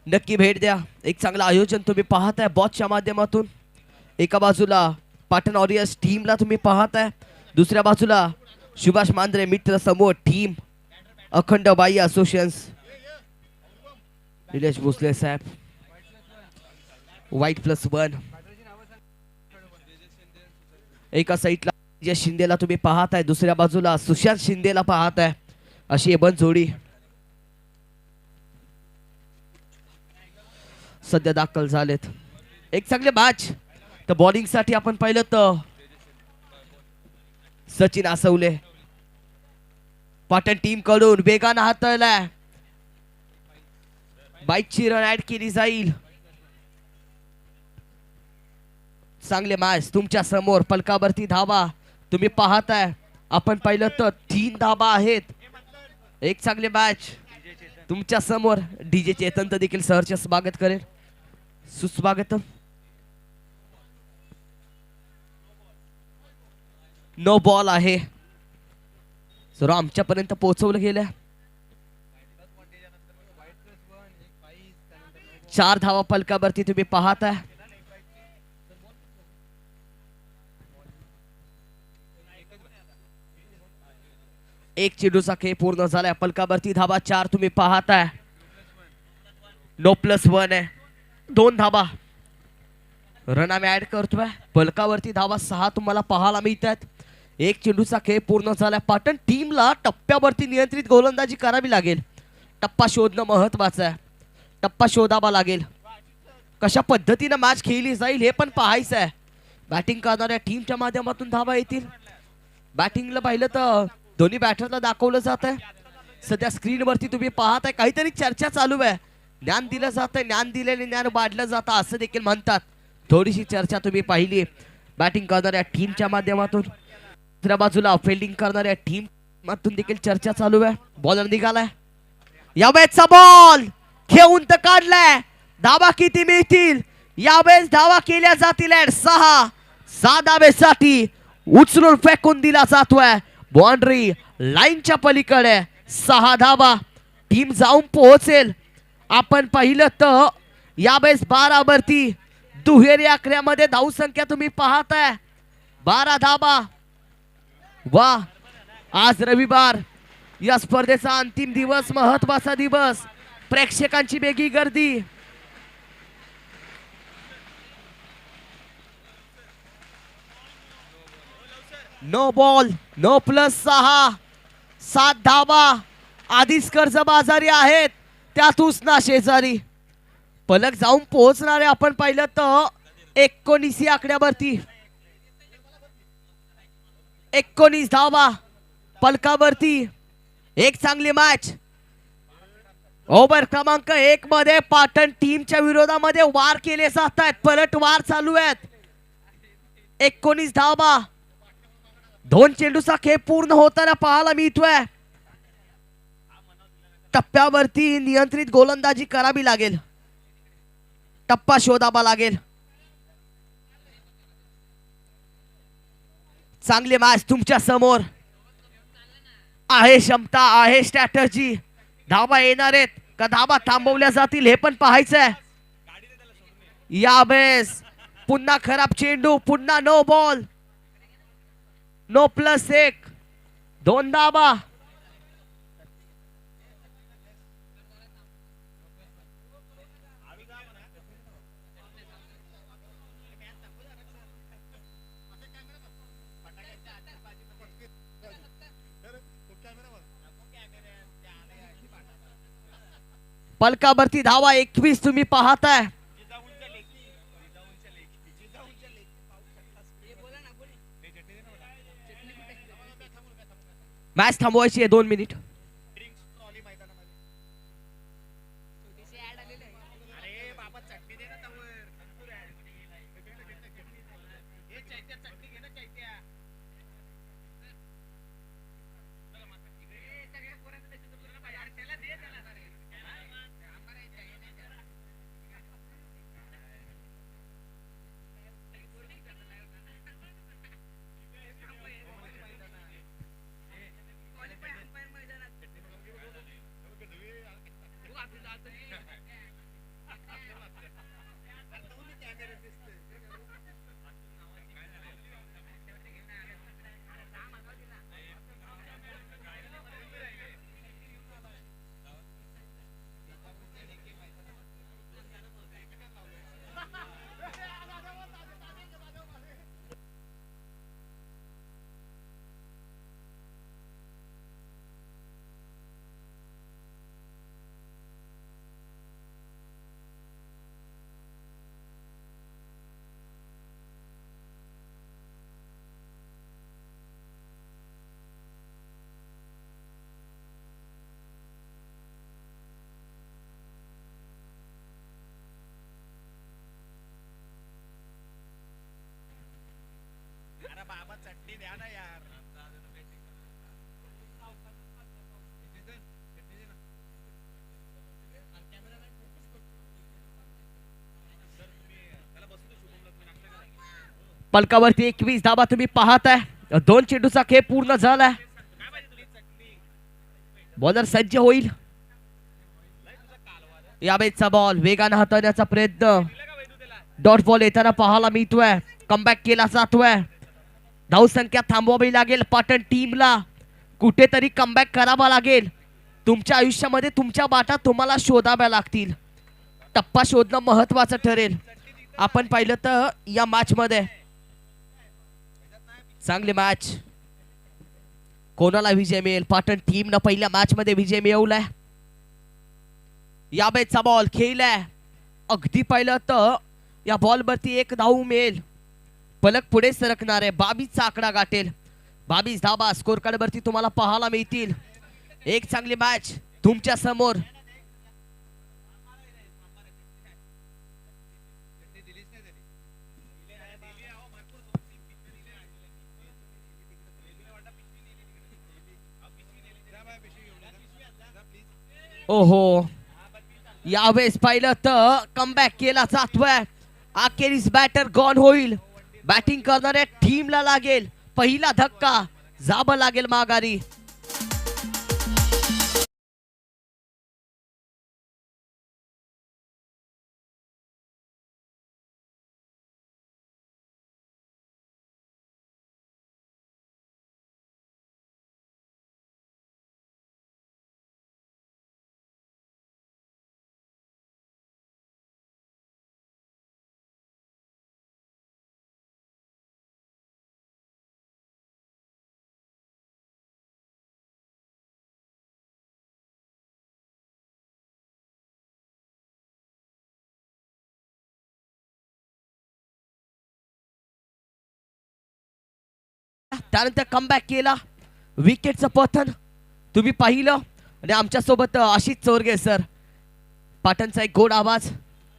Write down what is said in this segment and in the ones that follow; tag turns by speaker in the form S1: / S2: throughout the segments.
S1: नक्की भेट द्या. एक चांगलं आयोजन तुम्ही पाहताय बॉचच्या माध्यमातून. एका बाजूला पाटण वॉरियर्स टीमला तुम्ही पाहताय, दुसऱ्या बाजूला सुभाष मांद्रे मित्र समूह टीम, अखंड बाई असोसिएशन्स, निलेश भोसले साहेब, व्हाईट +1. एका साईडला जे शिंदेला तुम्ही पाहताय, दुसऱ्या बाजूला सुशांत शिंदेला पाहताय. अशी हे बंद जोडी सध्या दाखल झालेत. एक चांगले मॅच. तर बॉलिंग साठी आपण पाहिलं तर सचिन आसवले पाटण टीम कडून वेगानं हाताळलाय. बाईकची रन ऍड केली जाईल. चांगले मॅच तुमच्या समोर. पलकावरती धावा तुम्ही पाहताय. आपण पाहिलं तर 3 धावा आहेत. एक चांगले मॅच तुमच्या समोर. डीजे चेतन तर देखील सहर्ष स्वागत करेल. सुस्वागतम. नो बॉल आहे. सर आमच्यापर्यंत पोहोचवलं गेलं. 4 धावा पलकावरती तुम्ही पाहताय. एक चेंडूचा खेळ पूर्ण झालाय. पलकावरती धावा 4 तुम्ही पाहताय. नो +1 आहे. 2 धावा रन आम्ही ऍड करतोय. पलकावरती धावा 6 तुम्हाला पाहायला मिळतात. एक चेंडूचा खेळ पूर्ण झाला. पाटण टीमला टप्प्यावरती नियंत्रित गोलंदाजी करावी लागेल. टप्पा शोधणं महत्वाचं आहे. टप्पा शोधावा लागेल. कशा पद्धतीने मॅच खेळली जाईल हे पण पाहायचं आहे. बॅटिंग करणाऱ्या टीमच्या माध्यमातून धावा येतील. बॅटिंगला पाहिलं तर दोन्ही बॅटरला दाखवलं जात आहे. सध्या स्क्रीनवरती तुम्ही पाहताय काहीतरी चर्चा चालू आहे. ज्ञान दिलं जातं, ज्ञान दिलेले ज्ञान वाढलं जातं असं देखील म्हणतात. थोडीशी चर्चा तुम्ही पाहिली बॅटिंग करणाऱ्या टीमच्या माध्यमातून. दुसऱ्या बाजूला फिल्डिंग करणाऱ्या टीम मातून देखील चर्चा चालू आहे. बॉलर निघालाय. यावेळेसचा बॉल घेऊन तर काढलाय. धावा किती मिळतील यावेळेस? धावा केल्या जातील. 6 धावेसाठी उचलून फेकून दिला जातोय. बाउंड्री लाईनच्या पलीकडे 6 धावा. टीम जाऊन पोहोचेल. आपण पाहिलं तर यावेळेस 12 वरती दुहेरी आकड्यामध्ये धावसंख्या तुम्ही पाहताय. 12 धावा. वा, आज रविवार या स्पर्धेचा अंतिम दिवस, महत्वाचा दिवस. प्रेक्षकांची वेगळी गर्दी. No ball, no +6. 7 धावा आधीच कर्जबाजारी आहेत. त्यातूच ना शेजारी पलक जाऊन पोहोचणारे आपण पाहिलं तर 19 आकड्यावरती. 19 धावा पलकावरती. एक चांगली मॅच. ओव्हर क्रमांक 1 मध्ये पाटण टीमच्या विरोधामध्ये वार केले जात आहेत. पलट वार चालू आहेत. 19 धावा. 2 चेंडूचा खेळ पूर्ण होताना पाहायला मिळतोय. टप्प्यावरती नियंत्रित गोलंदाजी करावी लागेल. टप्पा शोधावा लागेल. चांगली मॅच तुमच्या समोर आहे. क्षमता आहे, स्ट्रॅटजी. धावा येणार आहेत का धावा थांबवल्या जातील हे पण पाहायचंय. यावेळेस पुन्हा खराब चेंडू. पुन्हा नो बॉल. नो +1. 2 धावा. पलकावरती धावा 21 तुम्ही पाहताय. मॅच थांबवायची आहे 2 मिनिट. पलकावरती 21 धाबा तुम्ही पाहताय. 2 चेंडूचा खेळ पूर्ण झालाय. बॉलर सज्ज होईल. यावेळेचा बॉल वेगाने हाताळण्याचा प्रयत्न. डॉट बॉल येताना पाहायला मिळतोय. कमबॅक केला जातोय. धावसंख्या थांबवावी लागेल पाटण टीमला. कुठेतरी कमबॅक करावा लागेल. तुमच्या आयुष्यामध्ये तुमच्या बाटा तुम्हाला शोधाव्या लागतील. टप्पा शोधणं महत्वाचं ठरेल. आपण पाहिलं तर या मॅच मध्ये चांगली मॅच. कोणाला विजय मिळेल? पाटण टीम न पहिल्या मॅच मध्ये विजय मिळवलाय. या बेटचा बॉल खेळलाय. अगदी पाहिलं तर या बॉल वरती 1 धाव मिळेल. पलक पुढे सरकणार आहे. 22 चा आकडा गाठेल. 22 धाबा स्कोर कार्ड वरती तुम्हाला पाहायला मिळतील. एक चांगली मॅच तुमच्या समोर. ओहो, यावेळेस पाहिलं तर कमबॅक केला जातोय. अखेरीस बॅटर गॉन होईल. बॅटिंग करणाऱ्या टीमला लागेल पहिला धक्का. जावं लागेल माघारी. त्यानंतर कमबॅक केला. विकेटचं पतन तुम्ही पाहिलं. आणि आमच्या सोबत आशिष चोरगे सर. पाटणचा एक गोड आवाज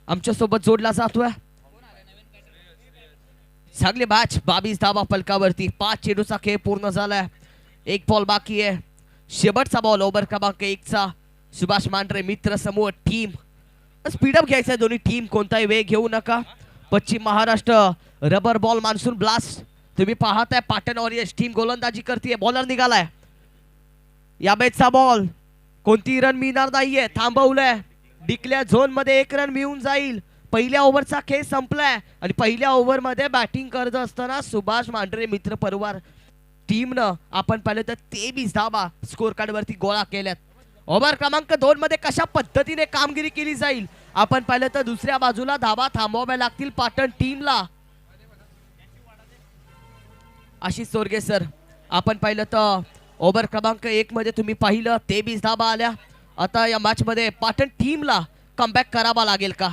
S1: आमच्या सोबत जोडला जातोय. चांगली मॅच. 22 धावा फलकावरती. 5 चेंडूचा खेळ पूर्ण झालाय. 1 बॉल बाकी आहे. शेवटचा बॉल ओव्हर क्रमांक 1 चा. सुभाष मांढरे मित्र समूह टीम. स्पीडअप घ्यायचा दोन्ही टीम. कोणताही वेग घेऊ नका. पश्चिम Maharashtra rubber ball monsoon blast तुम्ही पाहताय. पाटण वॉरियर्स टीम गोलंदाजी करते. बॉलर निघालाय. या मॅचचा बॉल कोणती रन मिळणार नाहीये. थांबवलंय. डिक्लेअर झोन मध्ये 1 रन मिळून जाईल. पहिल्या ओव्हरचा खेळ संपलाय. आणि पहिल्या ओव्हर मध्ये बॅटिंग करत असताना सुभाष मांढरे मित्र परिवार टीमनं आपण पाहिलं तर 23 धावा स्कोर कार्ड वरती गोळा केल्यात. ओव्हर क्रमांक 2 मध्ये कशा पद्धतीने कामगिरी केली जाईल आपण पाहिलं तर दुसऱ्या बाजूला धावा थांबवाव्या लागतील पाटण टीमला. आशिष चोरगे सर, आपण पाहिलं तर ओव्हर क्रमांक 1 मध्ये तुम्ही पाहिलं 23 धावा आल्या. आता या मॅच मध्ये पाटण टीमला कमबॅक करावा लागेल का?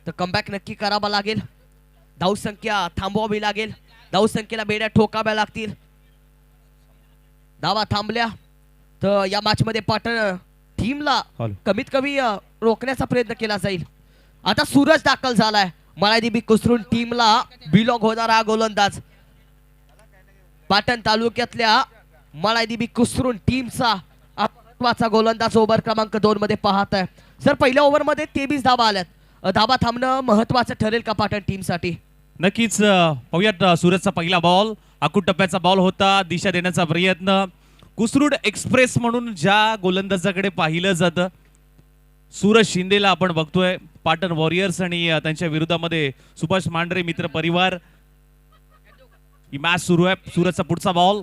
S1: तर कमबॅक नक्की करावा लागेल. धावसंख्या थांबवावी लागेल. धावसंख्येला बेड्या ठोकाव्या लागतील. धावा थांबल्या तर या मॅच मध्ये पाटण टीमला कमीत कमी रोखण्याचा प्रयत्न केला जाईल. आता सूरज दाखल झालाय. मळादीबी कुसरून टीमला बिलॉंग होणारा हा गोलंदाज. पाटण तालुक्यातल्या मळादीबी कुसरून टीमचा महत्वाचा गोलंदाज ओव्हर क्रमांक 2 मध्ये पाहत आहे. सर पहिल्या ओव्हर मध्ये 23 धावा आल्यात. धावा थांबणं महत्वाचं ठरेल का पाटण टीम साठी?
S2: नक्कीच. पाहूयात सूरजचा पहिला बॉल. आखूड टप्प्याचा बॉल होता. दिशा देण्याचा प्रयत्न. कुसरूड एक्सप्रेस म्हणून ज्या गोलंदाजाकडे पाहिलं जातं सूरज शिंदेला आपण बघतोय. पाटण वॉरियर्स आणि त्यांच्या विरोधामध्ये सुभाष मांढरे मित्र परिवार ही मॅच सुरू आहे. सूरजचा पुढचा बॉल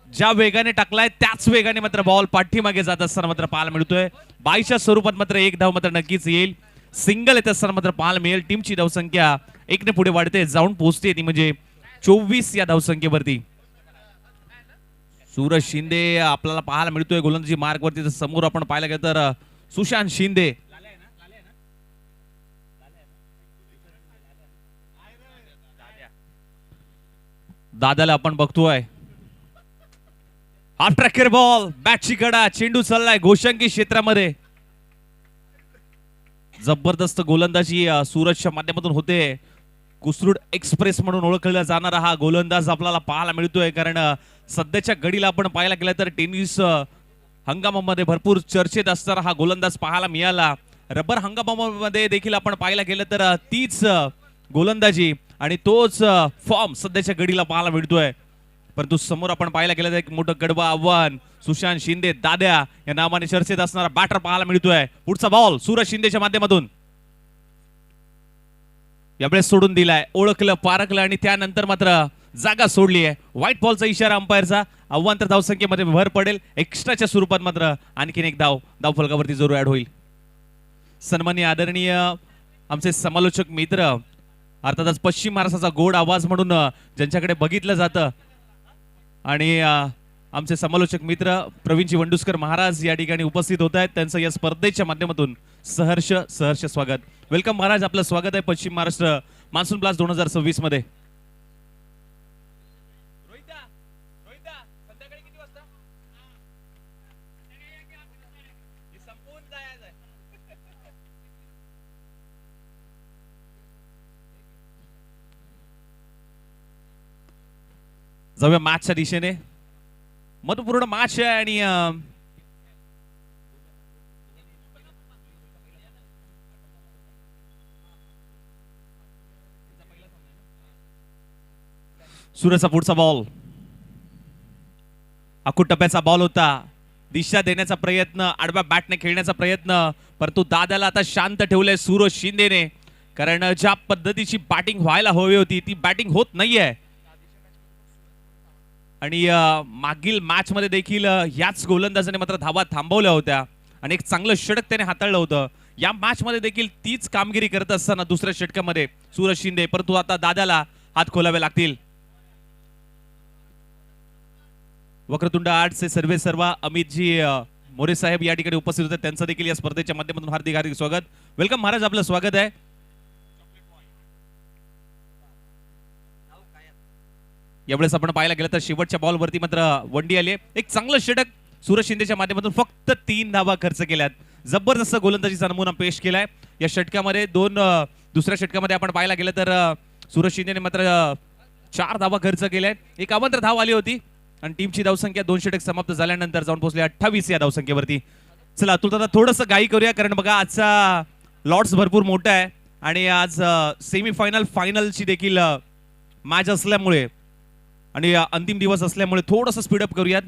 S2: ज्या वेगाने टाकलाय त्याच वेगाने मात्र बॉल पाठीमागे जात असताना मात्र पाहायला मिळतोय. 22च्या स्वरूपात मात्र 1 धाव मात्र नक्कीच येईल. सिंगल येत असताना मात्र पाहायला मिळेल. टीमची धावसंख्या 1 ने पुढे वाढते, जाऊन पोहोचते ती म्हणजे 24 या धावसंख्येवरती. सूरज शिंदे आपल्याला पाहायला मिळतोय गोलंदाजी मार्ग वरती. समोर आपण पाहायला गेलं तर सुशांत शिंदे. दादाला आपण बघतोय. Half tracker ball. बॅटची कडा. चेंडू चाललाय घोषंकी क्षेत्रामध्ये. जबरदस्त गोलंदाजी सूरजच्या माध्यमातून होते. कुसरूड एक्सप्रेस म्हणून ओळखला जाणारा हा गोलंदाज आपल्याला पाहायला मिळतोय. कारण सध्याच्या घडीला आपण पाहायला गेलं तर टेनिस हंगामामध्ये भरपूर चर्चेत असणारा हा गोलंदाज पाहायला मिळाला. रबर हंगामामध्ये देखील आपण पाहायला गेलं तर तीच गोलंदाजी आणि तोच फॉर्म सध्याच्या घडीला पाहायला मिळतोय. परंतु समोर आपण पाहायला गेलं तर एक मोठं कडवं आव्हान सुशांत शिंदे दाद्या या नावाने चर्चेत असणारा बॅटर पाहायला मिळतोय. पुढचा बॉल सूरज शिंदेच्या माध्यमातून यावेळेस सोडून दिलाय. ओळखलं पारखलं आणि त्यानंतर मात्र जागा सोडली आहे. व्हाईट बॉलचा इशारा अंपायरचा. आव्हान तर धावसंख्येमध्ये भर पडेल. एक्स्ट्राच्या स्वरूपात मात्र आणखीन एक धाव फलकावरती जरूर ऍड होईल. सन्माननीय आदरणीय आमचे समालोचक मित्र अर्थातच पश्चिम महाराष्ट्राचा गोड आवाज म्हणून ज्यांच्याकडे बघितलं जातं आणि आमचे समालोचक मित्र प्रवीणजी वंडुस्कर महाराज या ठिकाणी उपस्थित होत आहेत. त्यांचं या स्पर्धेच्या माध्यमातून सहर्ष स्वागत. वेलकम महाराज, आपलं स्वागत आहे पश्चिम महाराष्ट्र मान्सून ब्लास्ट 2026 मध्ये. जाऊया मॅचच्या दिशेने. महत्वपूर्ण मॅच आहे आणि सूरजचा पुढचा बॉल अकूट टप्प्याचा बॉल होता. दिशा देण्याचा प्रयत्न, आडव्या बॅटने खेळण्याचा प्रयत्न, परंतु दादाला आता शांत ठेवलंय सूरज शिंदेने. कारण ज्या पद्धतीची बॅटिंग व्हायला हवी होती ती बॅटिंग होत नाहीये. आणि मागील मॅच मध्ये देखील याच गोलंदाजाने मात्र धावा थांबवल्या होत्या आणि एक चांगलं षटक त्याने हाताळलं होतं. या मॅच मध्ये देखील तीच कामगिरी करत असताना दुसऱ्या षटकामध्ये सूरज शिंदे, परंतु आता दादाला हात खोलावे लागतील. वक्रतुंड आर्टचे सर्वे सर्वा अमितजी मोरे साहेब या ठिकाणी उपस्थित होते. त्यांचं देखील या स्पर्धेच्या माध्यमातून हार्दिक स्वागत. वेलकम महाराज, आपलं स्वागत आहे. यावेळेस आपण पाहायला गेलं तर शेवटच्या बॉलवरती मात्र वंडी आली. एक चांगलं षटक सूरज शिंदेच्या माध्यमातून फक्त 3 धावा खर्च केल्यात. जबरदस्त गोलंदाजीचा नमुना पेश केलाय या षटकामध्ये. दुसऱ्या षटकामध्ये आपण पाहायला गेलं तर सूरज शिंदेने मात्र 4 धावा खर्च केल्यात. एक अवंतर धाव आली होती आणि टीमची धावसंख्या 2 षटक समाप्त झाल्यानंतर जाऊन पोहोचली 28 या धावसंख्येवरती. चला अतुल दादा थोडंसं घाई करूया, कारण बघा आजचा लॉट्स भरपूर मोठा आहे आणि आज सेमीफायनल फायनलची देखील मॅच असल्यामुळे आणि अंतिम दिवस असल्यामुळे थोडंसं स्पीडअप करूयात.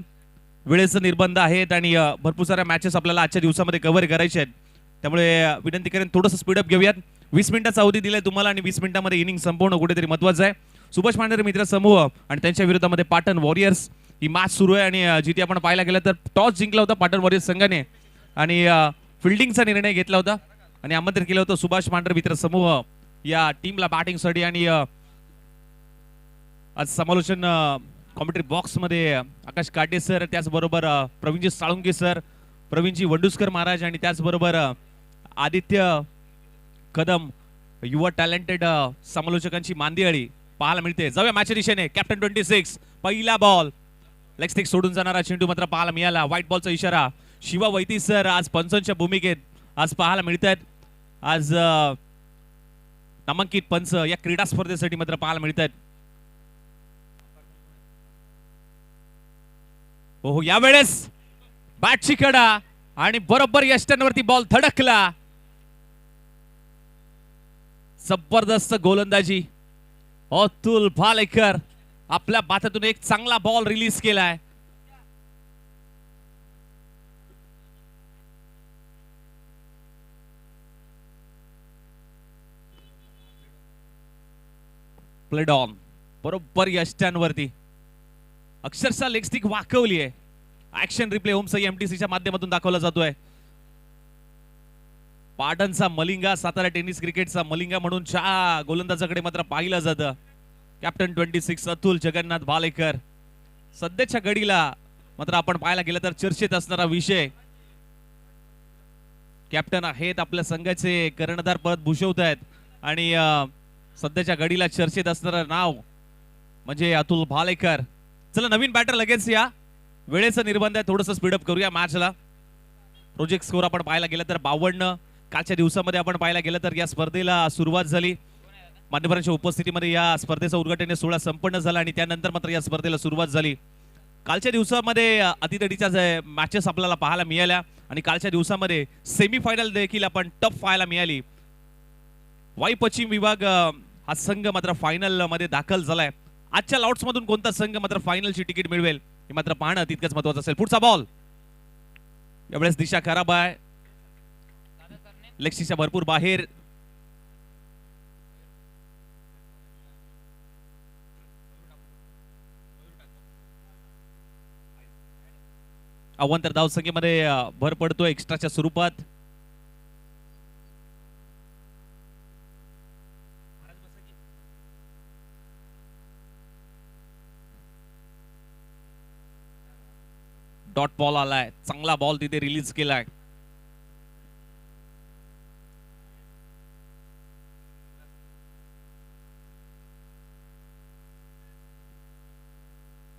S2: वेळेचं निर्बंध आहेत आणि भरपूर साऱ्या मॅचेस आपल्याला आजच्या दिवसामध्ये कव्हर करायचे आहेत. त्यामुळे विनंती करेन थोडंसं स्पीडअप घेऊयात. 20 मिनिटाचा अवधी दिलाय तुम्हाला आणि 20 मिनिटांमध्ये इनिंग संपवणं कुठेतरी महत्वाचं आहे. सुभाष पांढरे मित्र समूह आणि त्यांच्या विरोधामध्ये पाटण वॉरियर्स ही मॅच सुरू आहे आणि जिथे आपण पाहायला गेलं तर टॉस जिंकला होता पाटण वॉरियर्स संघाने आणि फिल्डिंगचा निर्णय घेतला होता आणि आमंत्रित केलं होतं सुभाष पांढरे मित्र समूह या टीमला बॅटिंगसाठी. आणि आज समालोचन कॉमेंट्री बॉक्स मध्ये आकाश काटे सर, त्याचबरोबर प्रवीणजी साळुंके सर, प्रवीणजी वंडुस्कर महाराज आणि त्याचबरोबर आदित्य कदम युवा टॅलेंटेड समालोचकांची मांदियाळी पाहायला मिळते. जाऊया मॅचच्या दिशेने. कॅप्टन 26 पहिला बॉल लेग स्टिक सोडून जाणारा चेंडू मात्र पाहायला मिळाला. व्हाईट बॉलचा इशारा. शिवा वैती सर आज पंचांच्या भूमिकेत आज पाहायला मिळत आहेत. आज नामांकित पंच या क्रीडा स्पर्धेसाठी मात्र पाहायला मिळत आहेत. हो यावेळेस बॅटची कडा आणि बरोबर यष्टांवरती बॉल धडकला. जबरदस्त गोलंदाजी अतुल भालेकर आपल्या बाथातून एक चांगला बॉल रिलीज केलाय. प्लेड ऑन बरोबर यष्टांवरती अक्षरशः लेग स्टिक वाकवली आहे. ऍक्शन रिप्ले होमसई एमटीसीच्या माध्यमातून दाखवला जातोय. पाटणचा मलिंगा, सातारा टेनिस क्रिकेटचा मलिंगा म्हणून ज्या गोलंदाजाकडे मात्र पाहिलं जातं कॅप्टन 26 अतुल जगन्नाथ भालेकर. सध्याच्या घडीला मात्र आपण पाहायला गेलं तर चर्चेत असणारा विषय. कॅप्टन आहेत आपल्या संघाचे, कर्णधार पद भूषवत आहेत आणि सध्याच्या घडीला चर्चेत असणारं नाव म्हणजे अतुल भालेकर. चला नवीन बॅटर लगेच या. वेळेचा निर्बंध आहे, थोडंसं स्पीडअप करूया मॅचला. प्रोजेक्ट स्कोर आपण पाहायला गेलं तर 52. कालच्या दिवसामध्ये आपण पाहायला गेलं तर या स्पर्धेला सुरुवात झाली मान्यवरांच्या उपस्थितीमध्ये या स्पर्धेचा उद्घाटन सोहळा संपन्न झाला आणि त्यानंतर मात्र या स्पर्धेला सुरुवात झाली. कालच्या दिवसामध्ये अतितडीच्या मॅचेस आपल्याला पाहायला मिळाल्या आणि कालच्या दिवसामध्ये सेमीफायनल देखील आपण टफ पाहायला मिळाली. वाई पश्चिम विभाग हा संघ मात्र फायनल मध्ये दाखल झालाय. आजच्या लॉट्स मधून कोणता संघ मात्र फायनलची तिकीट मिळवेल हे मात्र पाहणं तितकंच महत्वाचं असेल. पुढचा बॉल यावेळेस दिशा खराब आहे, लेग भरपूर बाहेर. अवांतर धावसंख्येमध्ये भर पडतो एक्स्ट्राच्या स्वरूपात. डॉट बॉल आलाय, चांगला बॉल तिथे रिलीज केलाय.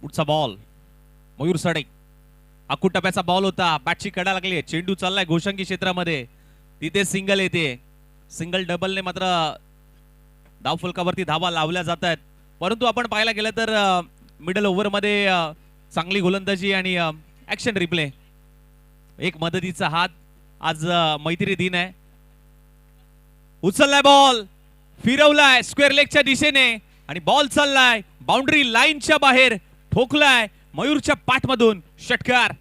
S2: पुढचा बॉल मयूर सडे, अकूट टप्प्याचा बॉल होता, बॅटची कडा लागली, चेंडू चाललाय घोषंगी क्षेत्रामध्ये, तिथे सिंगल येते. सिंगल डबलने मात्र धावफलकावरती धावा लावल्या जात आहेत. परंतु आपण पाहायला गेलं तर मिडल ओव्हर मध्ये चांगली गोलंदाजी आणि ऍक्शन रिप्ले, एक मदतीचा हात. आज मैत्री दिन आहे. उचललाय बॉल, फिरवलाय स्क्वेअर लेगच्या दिशेने आणि बॉल चाललाय बाउंड्री लाईनच्या बाहेर, ठोकलाय मयूरच्या पाठमधून. षटकार.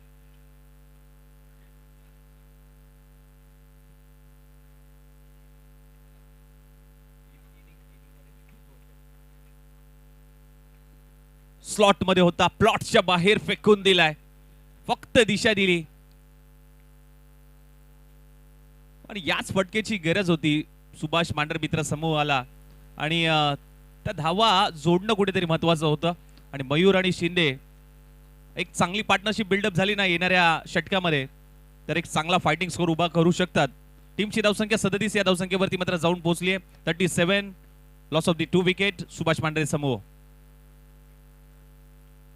S2: स्लॉट मध्ये होता, प्लॉटच्या बाहेर फेकून दिलाय, फक्त दिशा दिली आणि याच फटकेची गरज होती सुभाष मांढर मित्र समूहाला आणि त्या धावा जोडणं कुठेतरी महत्वाचं होतं. आणि मयूर आणि शिंदे एक चांगली पार्टनरशिप बिल्डअप झाली ना येणाऱ्या षटकामध्ये तर एक चांगला फायटिंग स्कोर उभा करू शकतात. टीमची धावसंख्या 37 या धावसंख्येवरती मात्र जाऊन पोहोचली आहे. 37, loss of the 2 wicket Subhash Mandhare समूह.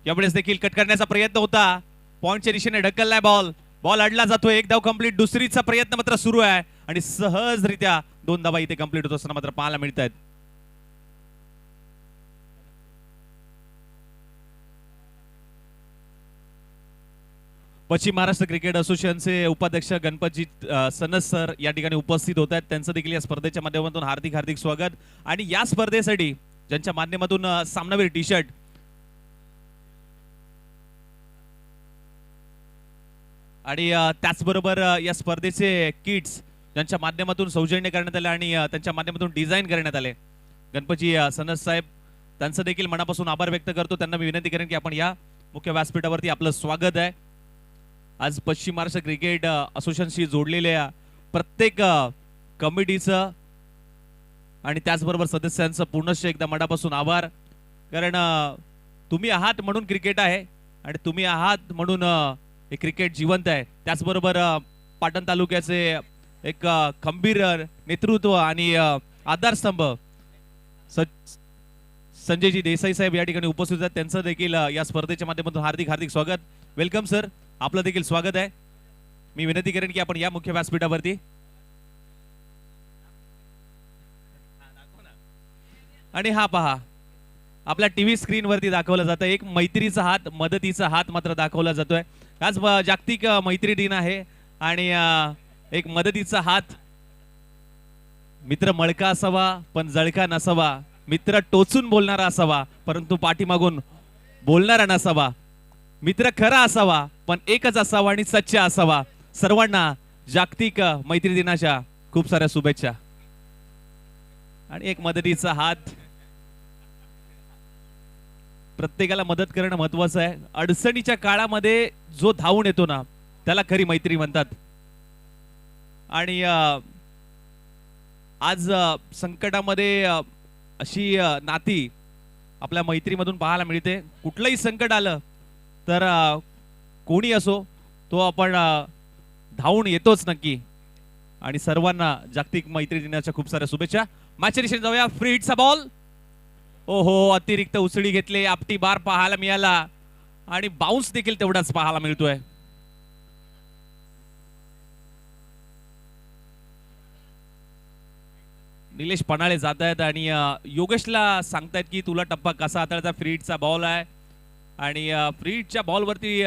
S2: यावेळेस देखील कट करण्याचा प्रयत्न होता, पॉइंटच्या दिशेने ढकललाय बॉल, बॉल अडला जातोय. एक धाव कंप्लीट, दुसरीचा प्रयत्न मात्र सुरू आहे आणि सहजरित्या 2 धावा इथे कंप्लीट होत असताना मात्र पाहायला मिळत आहेत. पश्चिम महाराष्ट्र क्रिकेट असोसिएशनचे उपाध्यक्ष गणपतजी सनस सर या ठिकाणी उपस्थित होत आहेत. त्यांचं देखील या स्पर्धेच्या माध्यमातून हार्दिक हार्दिक स्वागत. आणि या स्पर्धेसाठी ज्यांच्या माध्यमातून सामनावीर टी शर्ट आणि त्याचबरोबर या स्पर्धेचे किट्स ज्यांच्या माध्यमातून सौजन्य करण्यात आले आणि त्यांच्या माध्यमातून डिझाईन करण्यात आले, गणपतजी सनस साहेब त्यांचं देखील मनापासून आभार व्यक्त करतो. त्यांना मी विनंती करेन की आपण या मुख्य व्यासपीठावरती आपलं स्वागत आहे. आज पश्चिम महाराष्ट्र क्रिकेट असोसिएशनशी जोडलेल्या प्रत्येक कमिटीचं आणि त्याचबरोबर सदस्यांचं पुनश्च एकदा मनापासून आभार. कारण तुम्ही आहात म्हणून क्रिकेट आहे आणि तुम्ही आहात म्हणून हे क्रिकेट जिवंत आहे. त्याचबरोबर पाटण तालुक्याचे एक खंबीर नेतृत्व आणि आधारस्तंभ संजयजी देसाई साहेब या ठिकाणी उपस्थित आहेत. त्यांचं देखील या स्पर्धेच्या माध्यमातून हार्दिक हार्दिक स्वागत. वेलकम सर, आपलं देखील स्वागत आहे. मी विनंती करेन की आपण या मुख्य व्यासपीठावरती आणि हा पहा आपल्या टीव्ही स्क्रीन वरती दाखवला जातं एक मैत्रीचा हात, मदतीचा हात मात्र दाखवला जातोय. आज जागतिक मैत्री दिन आहे आणि एक मदतीचा हात. मित्र मळका असावा पण जळका नसावा, मित्र टोचून बोलणारा असावा परंतु पाठीमागून बोलणारा नसावा, मित्र खरा असावा पण एकच असावा आणि सच्चा असावा. सर्वांना जागतिक मैत्री दिनाच्या खूप साऱ्या शुभेच्छा. आणि एक मदतीचा हात, प्रत्येकाला मदत करणं महत्वाचं आहे. अडचणीच्या काळामध्ये जो धावून येतो ना त्याला खरी मैत्री म्हणतात. आणि आज संकटामध्ये अशी नाती आपल्या मैत्रीमधून पाहायला मिळते. कुठलंही संकट आलं तर कोणी असो तो आपण धावून येतोच नक्की. आणि सर्वांना जागतिक मैत्री दिनाच्या खूप साऱ्या शुभेच्छा. मॅचच्या दिशेने जाऊया. फ्री हिटचा बॉल, ओहो अतिरिक्त उसळी घेतले, आपटी बार पाहायला मिळाला आणि बाउन्स देखील तेवढाच पाहायला मिळतोय. निलेश पनाळे जात आहेत आणि योगेशला सांगतायत की तुला टप्पा कसा हाताळायचा. फ्रीटचा बॉल आहे आणि फ्रीटच्या बॉलवरती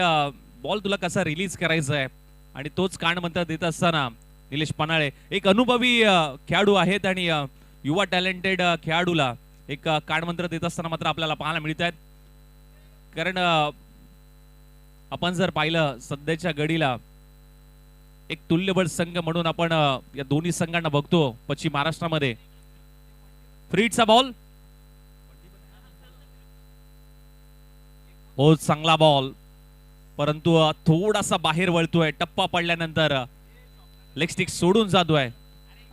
S2: बॉल तुला कसा रिलीज करायचा आहे आणि तोच कानमंत्र देत असताना निलेश पनाळे एक अनुभवी खेळाडू आहेत आणि युवा टॅलेंटेड खेळाडूला एक कानमंत्र देत असताना मात्र आपल्याला पाहायला मिळत आहेत. कारण आपण जर पाहिलं सध्याच्या घडीला एक तुल्यबळ संघ म्हणून आपण या दोन्ही संघांना बघतो पश्चिम महाराष्ट्रामध्ये. फ्रीटचा बॉल, बहुत चांगला बॉल, परंतु थोडासा बाहेर वळतोय. टप्पा पडल्यानंतर लेग स्टिक सोडून जातोय.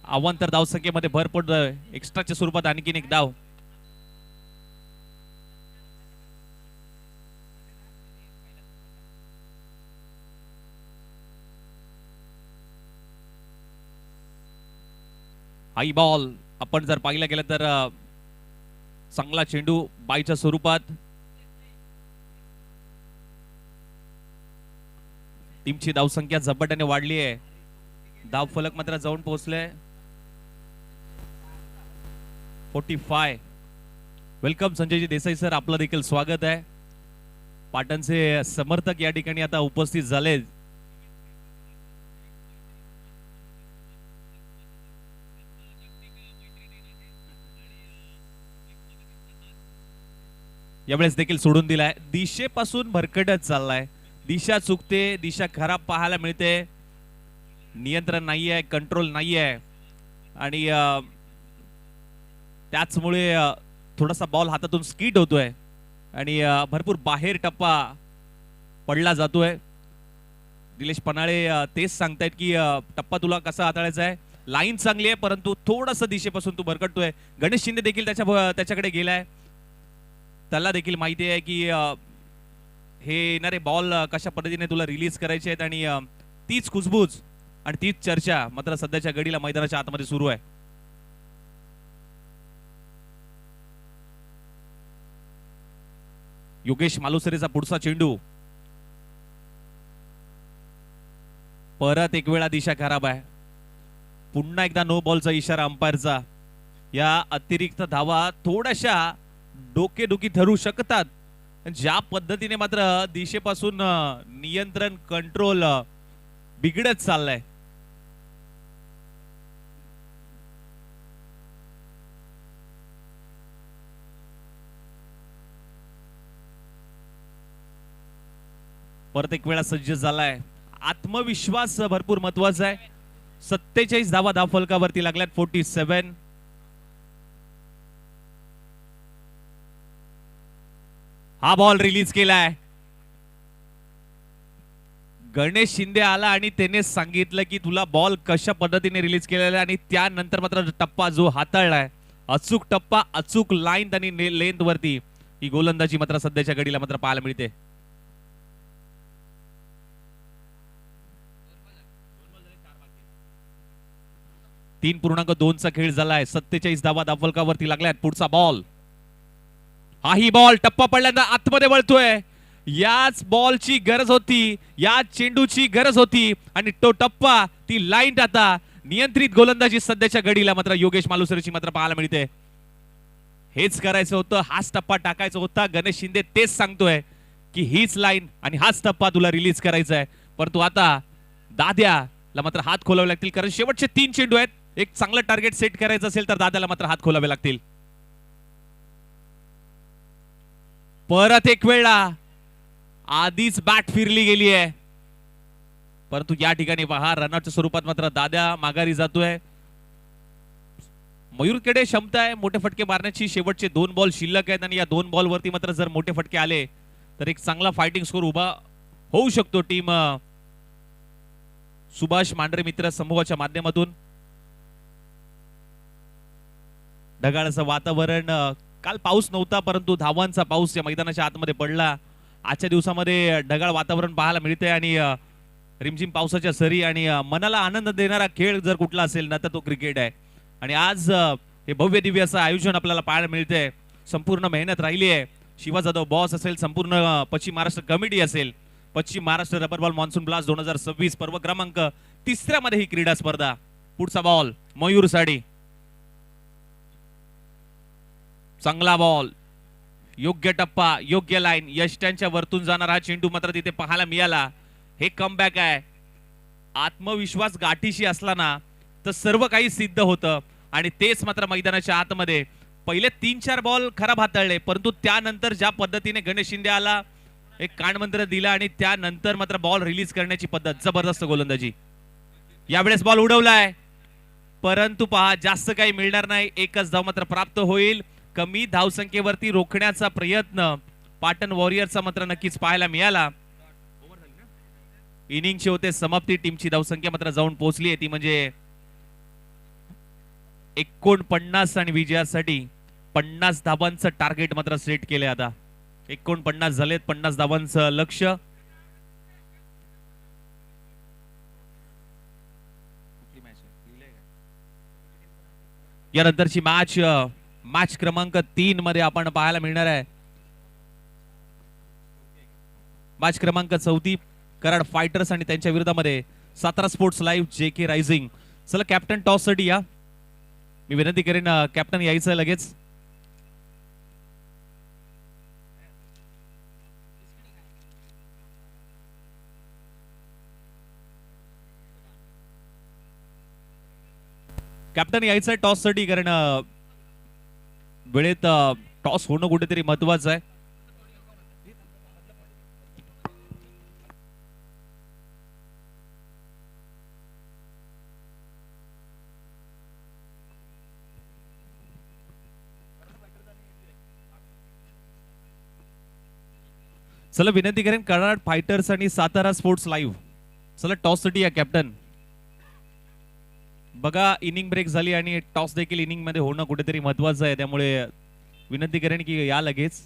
S2: अवांतर धावसंख्येमध्ये भर पडतोय. एक्स्ट्राच्या स्वरूपात आणखीन एक धाव. हाई बॉल आपण जर पाहिलं गेलं तर चांगला चेंडू बाईच्या स्वरूपात. टीमची धावसंख्या झपाट्याने वाढली आहे. धाव फलक मात्र जाऊन पोहोचले 45. वेलकम संजयजी देसाई सर, आपलं देखील स्वागत आहे. पाटणचे समर्थक या ठिकाणी आता उपस्थित झाले. यावेळेस देखील सोडून दिलाय. दिशेपासून भरकटत चाललाय. दिशा चुकते, दिशा खराब पाहायला मिळते. नियंत्रण नाहीये, कंट्रोल नाहीये आणि त्याचमुळे थोडासा बॉल हातातून स्किट होतोय आणि भरपूर बाहेर टप्पा पडला जातोय. निलेश पनाळे तेच सांगतायत की टप्पा तुला कसा हाताळायचा आहे. लाईन चांगली आहे परंतु थोडस दिशेपासून तू भरकटतोय. गणेश शिंदे देखील त्याच्याकडे गेलाय. त्याला देखील माहिती आहे की हे येणारे बॉल कशा पद्धतीने तुला रिलीज करायचे आहेत आणि तीच कुजबूज आणि तीच चर्चा मात्र सध्याच्या घडीला मैदानाच्या आतमध्ये सुरू आहे. योगेश मालुसरेचा पुढचा चेंडू. परत एक वेळा दिशा खराब आहे. पुन्हा एकदा नो बॉलचा इशारा अंपायरचा. या अतिरिक्त धावा थोड्याशा डोकेदुखी ठरू शकतात. ज्या पद्धतीने मात्र दिशेपासून नियंत्रण कंट्रोल बिघडत चाललंय. परत एक वेळा सज्ज झालाय. आत्मविश्वास भरपूर महत्वाचा आहे. 47 धावा धाव फलकावरती लागल्यात. 47. हा बॉल रिलीज केलाय. गणेश शिंदे आला आणि त्याने सांगितलं की तुला बॉल कशा पद्धतीने रिलीज केलेला आणि त्यानंतर मात्र टप्पा जो हाताळलाय, अचूक टप्पा, अचूक लाईन आणि लेंथ वरती ही गोलंदाजी मात्र सध्याच्या घडीला मात्र पाहायला मिळते. तीन 3.2 चा खेळ झालाय. 47 धावा धावफलकावरती लागल्यात. पुढचा बॉल. हाही बॉल टप्पा पडल्यानंतर आतमध्ये वळतोय. याच बॉलची गरज होती, या चेंडूची गरज होती आणि तो टप्पा, ती लाईन आता नियंत्रित गोलंदाजी सध्याच्या घडीला मात्र योगेश मालुसरेची मात्र पाहायला मिळते. हेच करायचं होतं, हाच टप्पा टाकायचा होता. गणेश शिंदे तेच सांगतोय की हीच लाईन आणि हाच टप्पा तुला रिलीज करायचा आहे. परंतु आता दाद्याला मात्र हात खोलावे लागतील कारण शेवटचे 3 चेंडू आहेत. एक चांगलं टार्गेट सेट करायचं असेल तर दाद्याला मात्र हात खोलावे लागतील. परत एक वेळा आधीच बॅट फिरली गेली आहे परंतु या ठिकाणी पहा रनआउटच्या स्वरूपात मात्र दाद्या माघारी जातोय. मयूरकडे क्षमता आहे मोठे फटके मारण्याची. शेवटचे 2 बॉल शिल्लक आहेत आणि या 2 बॉल वरती मात्र जर मोठे फटके आले तर एक चांगला फायटिंग स्कोर उभा होऊ शकतो टीम सुभाष मांढरे मित्र समूहाच्या माध्यमातून. ढगाळचं वातावरण. काल पाऊस नव्हता परंतु धावांचा पाऊस या मैदानाच्या आतमध्ये पडला. आजच्या दिवसामध्ये ढगाळ वातावरण पाहायला मिळते आणि रिमझिम पावसाच्या सरी आणि मनाला आनंद देणारा खेळ जर कुठला असेल ना तर तो क्रिकेट आहे. आणि आज हे भव्य दिव्य असं आयोजन आपल्याला पाहायला मिळते. संपूर्ण मेहनत राहिली आहे. शिवा जाधव बॉस असेल, संपूर्ण पश्चिम महाराष्ट्र कमिटी असेल, पश्चिम Maharashtra rubber ball monsoon blast 2026 पर्व क्रमांक 3 मध्ये ही क्रीडा स्पर्धा. पुढचा बॉल मयूर साडी. चांगला बॉल, योग्य टप्पा, योग्य लाईन, यष्ट्यांच्या वरतून जाणारा हा चेंडू मात्र तिथे पाहायला मिळाला. हे कमबॅक आहे. आत्मविश्वास गाठीशी असला ना तर सर्व काही सिद्ध होतं आणि तेच मात्र मैदानाच्या आतमध्ये पहिले 3-4 बॉल खराब हाताळले, परंतु त्यानंतर ज्या पद्धतीने गणेश शिंदे आला, एक कानमंत्र दिला आणि त्यानंतर मात्र बॉल रिलीज करण्याची पद्धत, जबरदस्त गोलंदाजी. यावेळेस बॉल उडवलाय, परंतु पहा जास्त काही मिळणार नाही. एकच धाव मात्र प्राप्त होईल. कमी धावसंख्येवरती रोखण्याचा प्रयत्न पाटण वॉरियर्सचा मात्र नक्कीच पाहायला मिळाला. इनिंगची होते समाप्ती. टीमची धावसंख्या मात्र जाऊन पोहोचली आहे ती म्हणजे 49 आणि विजयासाठी 50 धावांचं टार्गेट मात्र सेट केले. आता 49 झालेत, 50 धावांचं लक्ष. यानंतरची मॅच क्रमांक 3 मध्ये आपण पाहायला मिळणार आहे. मॅच क्रमांक 34 कराड फायटर्स आणि त्यांच्या विरोधामध्ये Satara sports live JK rising. चला कॅप्टन टॉस साठी या. मी विनंती करेन कॅप्टन यायचं लगेच. कॅप्टन यायचंय टॉस साठी, कारण वेळेत टॉस होणं कुठेतरी महत्वाचं आहे. चला विनंती करेन कराड फायटर्स आणि सातारा स्पोर्ट्स लाईव्ह. चला टॉस साठी या कॅप्टन. बघा इनिंग ब्रेक झाली आणि टॉस देखील इनिंग मध्ये होणं कुठेतरी महत्वाचं आहे, त्यामुळे विनंती करेन की या लगेच.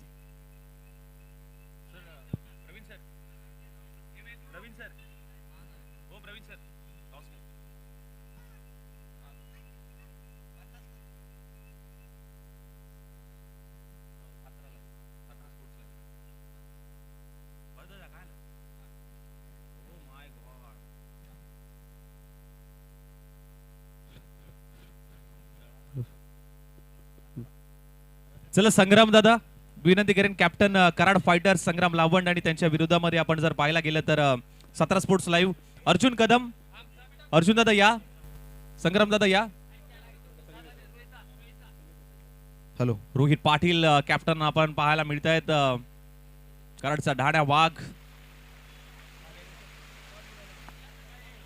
S2: चला संग्राम दादा, विनंती करेन कॅप्टन कराड फायटर्स संग्राम लावंड आणि त्यांच्या विरोधामध्ये आपण जर पाहायला गेलं तर सातारा स्पोर्ट्स लाईव्ह अर्जुन कदम. अर्जुन दादा या, संग्राम दादा या.
S3: हॅलो
S2: रोहित पाटील कॅप्टन आपण पाहायला मिळत आहेत. कराडचा ढाण्या वाघ.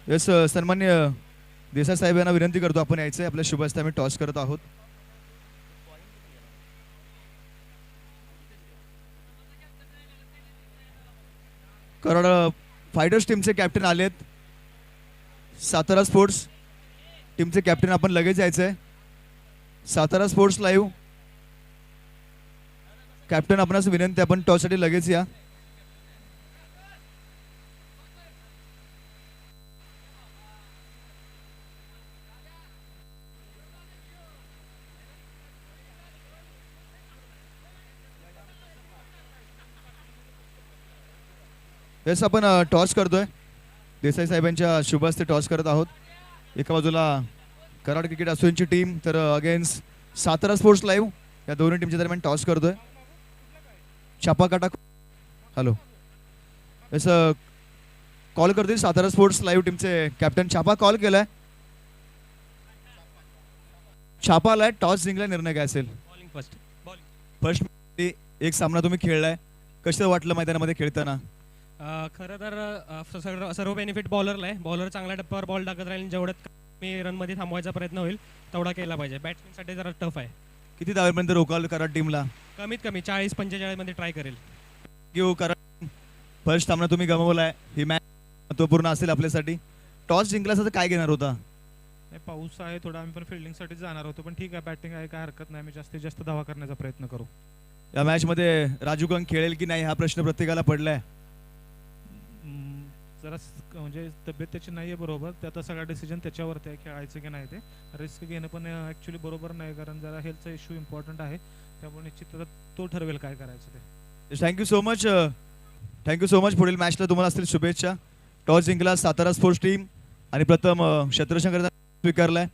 S3: येस सन्मान्य देसाई साहेब यांना विनंती करतो आपण यायचंय. आपल्या शुभ हस्ते आम्ही टॉस करत आहोत. कराड फायटर्स टीमचे कॅप्टन आलेत. सातारा स्पोर्ट्स टीमचे कॅप्टन आपण लगेच यायचंय. सातारा स्पोर्ट्स लाईव्ह कॅप्टन आपणास विनंती, आपण टॉस साठी लगेच या. येस आपण टॉस करतोय. देसाई साहेबांच्या शुभ हस्ते टॉस करत आहोत. एका बाजूला कराड क्रिकेट असोसिएशनची टीम, तर अगेन्स्ट सातारा स्पोर्ट्स लाईव्ह या दोन्ही टीमच्या दरम्यान टॉस करतोय. छापाकाटा. हॅलो येस कॉल करतोय सातारा स्पोर्ट्स लाईव्ह टीमचे कॅप्टन. छापा कॉल केलाय. छापा आलाय. टॉस जिंकला, निर्णय काय असेल? फर्स्ट एक सामना तुम्ही खेळलाय, कसं वाटलं मैदानामध्ये खेळताना?
S4: खरं तर सर्व बेनिफिट बॉलरला आहे. बॉलर चांगल्या टप्प्यावर बॉल टाकत राहील, जेवढ्यात मी रनमध्ये थांबवायचा प्रयत्न होईल तेवढा केला पाहिजे. बॅट्समॅनसाठी जरा टफ आहे.
S3: किती धावेपर्यंत रोकाल कराड टीमला?
S4: कमीत कमी 40-45 मध्ये ट्राय करेल.
S3: की कराड फर्स्ट सामना तुम्ही गमावलाय, ही मॅच महत्वपूर्ण असेल आपल्यासाठी. टॉस जिंकला तर काय घेणार होता?
S4: पाऊस आहे थोडा, आम्ही पण फिल्डिंगसाठी जाणार होतो, पण ठीक आहे, बॅटिंग आहे, काय हरकत नाही. आम्ही जास्तीत जास्त धावा करण्याचा प्रयत्न करू.
S3: या मॅच मध्ये राजू गंग खेळेल की नाही हा प्रश्न प्रत्येकाला पडलाय.
S4: जरा म्हणजे तब्येत त्याची नाही आहे बरोबर, त्याचा सगळा डिसिजन त्याच्यावरती आहे, खेळायचं की नाही. ते रिस्क घेणं पण ॲक्च्युली बरोबर नाही, कारण जरा हेल्थचा इश्यू इम्पॉर्टंट आहे, त्यामुळे निश्चित तो ठरवेल काय करायचं ते.
S3: Thank you so much. Thank you so much. पुढील मॅचला तुम्हाला असतील शुभेच्छा. टॉस जिंकला सातारा स्पोर्ट्स टीम आणि प्रथम क्षेत्ररक्षण स्वीकारलाय.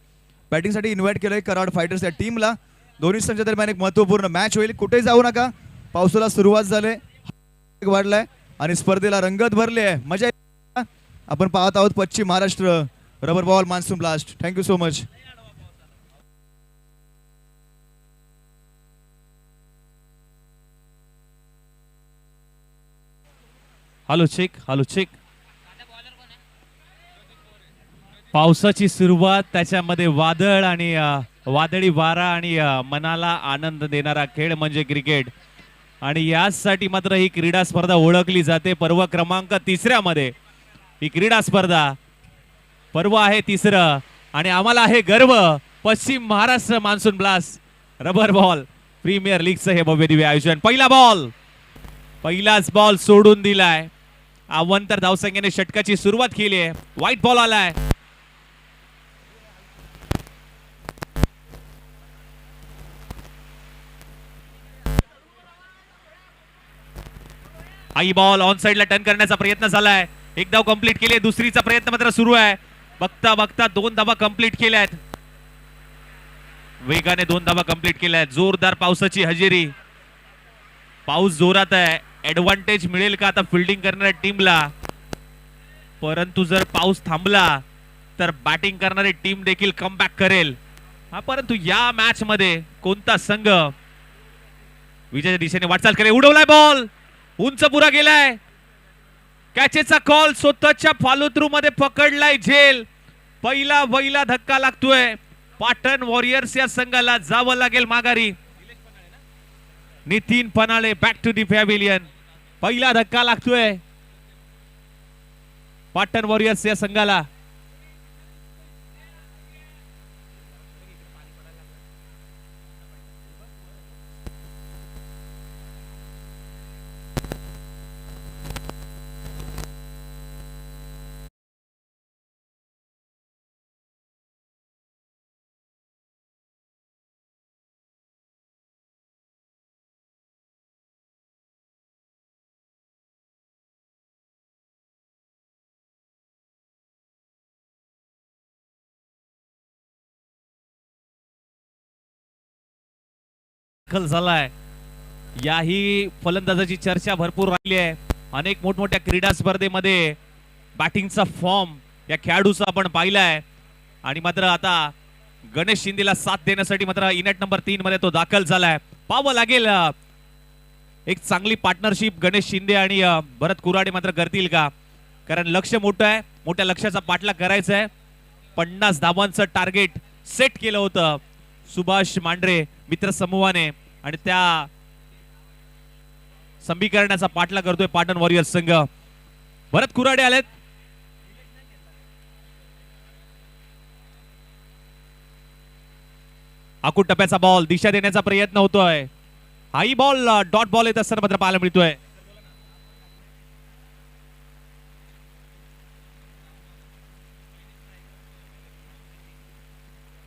S3: बॅटिंगसाठी इन्व्हाइट केलंय कराड फायटर्स या टीमला. दोन्ही संघाच्या दरम्यान एक महत्वपूर्ण मॅच होईल. कुठेही जाऊ नका. पावसाला सुरुवात झाली, वाढलाय आणि स्पर्धेला रंगत भरली आहे. मजा येईल. आपण पाहत आहोत पश्चिम Maharashtra rubber ball monsoon blast. Thank you so much.
S2: Hello check. पावसाची सुरुवात, त्याच्यामध्ये वादळ आणि वादळी वारा आणि मनाला आनंद देणारा खेळ म्हणजे क्रिकेट. आणि यासाठी मात्र ही क्रीडा स्पर्धा ओळखली जाते. पर्व क्रमांक 3 मध्ये ही क्रीडा स्पर्धा, पर्व आहे 3 आणि आम्हाला आहे गर्व. Paschim Maharashtra monsoon blast rubber ball premier लीगचं हे भव्य दिव्य आयोजन. पहिलाच बॉल सोडून दिलाय. अवंतर धावसंख्येने षटकाची सुरुवात केली आहे. व्हाईट बॉल आलाय. आई बॉल ऑन साइडला टर्न करण्याचा प्रयत्न झालाय. एक धाव कंप्लीट केली. दुसरीचा प्रयत्न मात्र सुरू आहे. बघता बघता 2 धावा कंप्लीट केल्या आहेत. वेगाने 2 धावा कंप्लीट केल्या आहेत. जोरदार पावसाची हजेरी. पाऊस जोरात आहे. ऍडव्हान्टेज मिळेल का आता फिल्डिंग करणाऱ्या टीमला? परंतु जर पाऊस थांबला तर बॅटिंग करणारी टीम देखील कमबॅक करेल. परंतु या मॅच मध्ये कोणता संघ विजयाच्या दिशेने वाटचाल करेल? उडवलाय बॉल, उंच पुरा गेलाय. कॅचेचा कॉल, स्वतःच्या फॉलो थ्रू मध्ये पकडलाय झेल. पहिला धक्का लागतोय. पाटण वॉरियर्स या संघाला जावं लागेल माघारी. Nitin Panale back to the pavilion. पहिला धक्का लागतोय पाटण वॉरियर्स या संघाला. दाखल झालाय. याही फलंदाजाची चर्चा भरपूर राहिली आहे. अनेक मोठमोठ्या क्रीडा स्पर्धेमध्ये बॅटिंगचा फॉर्म या खेळाडूचा आपण पाहिलाय. आणि मात्र आता गणेश शिंदेला साथ देण्यासाठी मात्र इनेट नंबर 3 मध्ये तो दाखल झालाय. पाहावं लागेल एक चांगली पार्टनरशिप गणेश शिंदे आणि भरत कुराडे मात्र करतील का? कारण लक्ष मोठं आहे. मोठ्या लक्ष्याचा पाठलाग करायचा आहे. 50 धावांचं टार्गेट सेट केलं होतं सुभाष मांढरे मित्र समूहाने आणि त्या समीकरणाचा पाठलाग करतोय पाटण वॉरियर्स संघ. भरत कुराडे आलेत. आकुट टप्प्याचा बॉल दिशा देण्याचा प्रयत्न होतोय. हाई बॉल डॉट बॉल येत असताना मात्र पाहायला मिळतोय.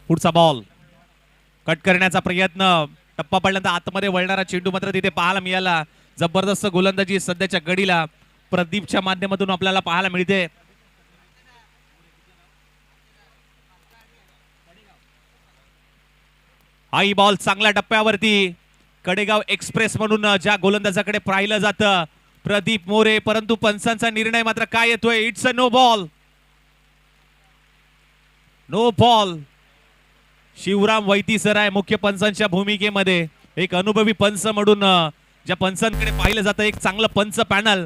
S2: पुढचा बॉल कट करण्याचा प्रयत्न. टप्पा पडल्यानंतर आतमध्ये वळणारा चेंडू मात्र तिथे पाहायला मिळाला. जबरदस्त गोलंदाजी सध्याच्या घडीला प्रदीपच्या माध्यमातून आपल्याला पाहायला मिळते. आई बॉल चांगल्या टप्प्यावरती. कडेगाव एक्सप्रेस म्हणून ज्या गोलंदाजाकडे पाहिलं जातं प्रदीप मोरे, परंतु पंचांचा निर्णय मात्र काय येतोय? It's a no ball. No ball. Shivram Vaitisaray मुख्य पंचांच्या भूमिकेमध्ये एक अनुभवी पंच म्हणून ज्या पंचांकडे पाहिलं जातं एक चांगलं पंच पॅनल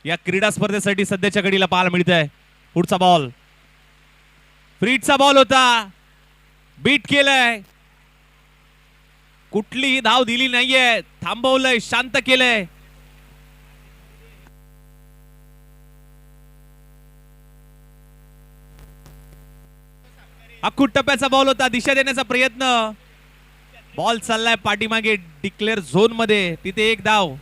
S2: या क्रीडा स्पर्धेसाठी सध्याच्या घडीला पाहायला मिळत आहे. पुढचा बॉल फ्रीडचा बॉल होता. बीट केलंय. कुठलीही धाव दिली नाहीये. थांबवलंय, शांत केलंय. आकुट टप्प्याचा बॉल होता. दिशा देण्याचा प्रयत्न. बॉल चाललाय पाठीमागे डिक्लेअर झोन मध्ये. तिथे एक धाव.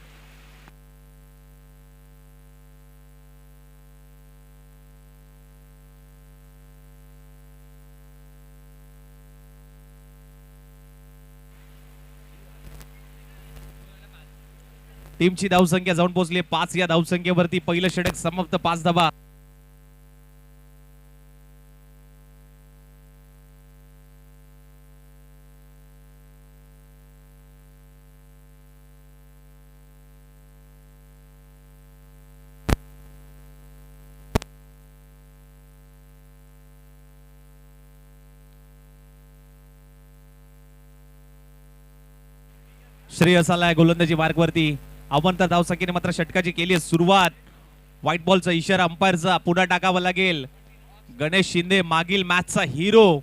S2: टीमची धावसंख्या जाऊन पोहोचली 5. या धावसंख्येवरती पहिलं षटक समाप्त. 5 धावा. श्रेयस आलाय गोलंदाजी मार्गवरती. अवंत धावसंख्येने मात्र षटकाची केली आहे सुरुवात. व्हाईट बॉलचा इशारा अंपायरचा पुन्हा टाकावा लागेल. गणेश शिंदे मागील मॅचचा हिरो.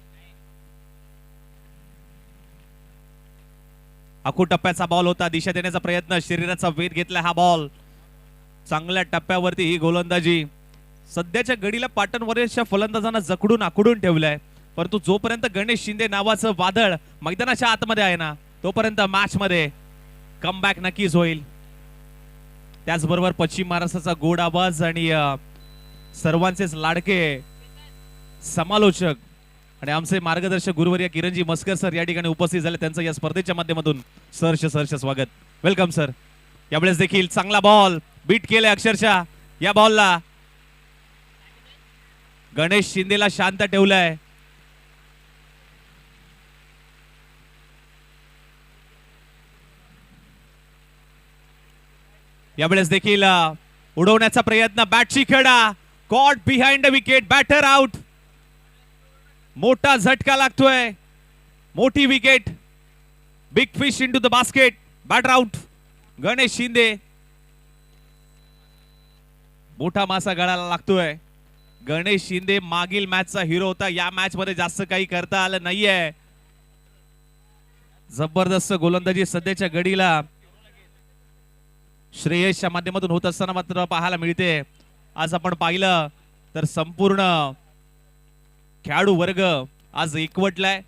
S2: आखू टप्प्याचा बॉल होता, दिशा देण्याचा प्रयत्न, शरीराचा वेध घेतला हा बॉल. चांगल्या टप्प्यावरती ही गोलंदाजी. सध्याच्या घडीला पाटण वॉरियर्सच्या फलंदाजांना जकडून आखडून ठेवलंय, परंतु जोपर्यंत गणेश शिंदे नावाचं वादळ मैदानाच्या आतमध्ये आहे ना, तोपर्यंत मॅच मध्ये कमबॅक नक्कीच होईल. त्याचबरोबर पश्चिम महाराष्ट्राचा गोड आवाज आणि सर्वांचेच लाडके समालोचक आणि आमचे मार्गदर्शक गुरुवर्य किरणजी मस्कर सर या ठिकाणी उपस्थित झाले. त्यांचं या स्पर्धेच्या माध्यमातून सहर्ष स्वागत. Welcome sir. यावेळेस देखील चांगला बॉल बीट केलाय अक्षरशः. या बॉलला गणेश शिंदेला शांत ठेवलंय. यावेळेस देखील उडवण्याचा प्रयत्न, बॅटची खेळा, caught behind the wicket, batter out. मोठा झटका लागतोय, मोठी wicket, big fish into the basket, batter out. Ganesh Shinde, मोठा मासा गळाला लागतोय. गणेश शिंदे मागील मॅचचा हिरो होता, या मॅच मध्ये जास्त काही करता आलं नाहीये. जबरदस्त गोलंदाजी सध्याच्या घडीला श्रेयसच्या माध्यमातून होत असताना मात्र पाहायला मिळते. आज आपण पाहिलं तर संपूर्ण खेळाडू वर्ग आज एकवटलाय.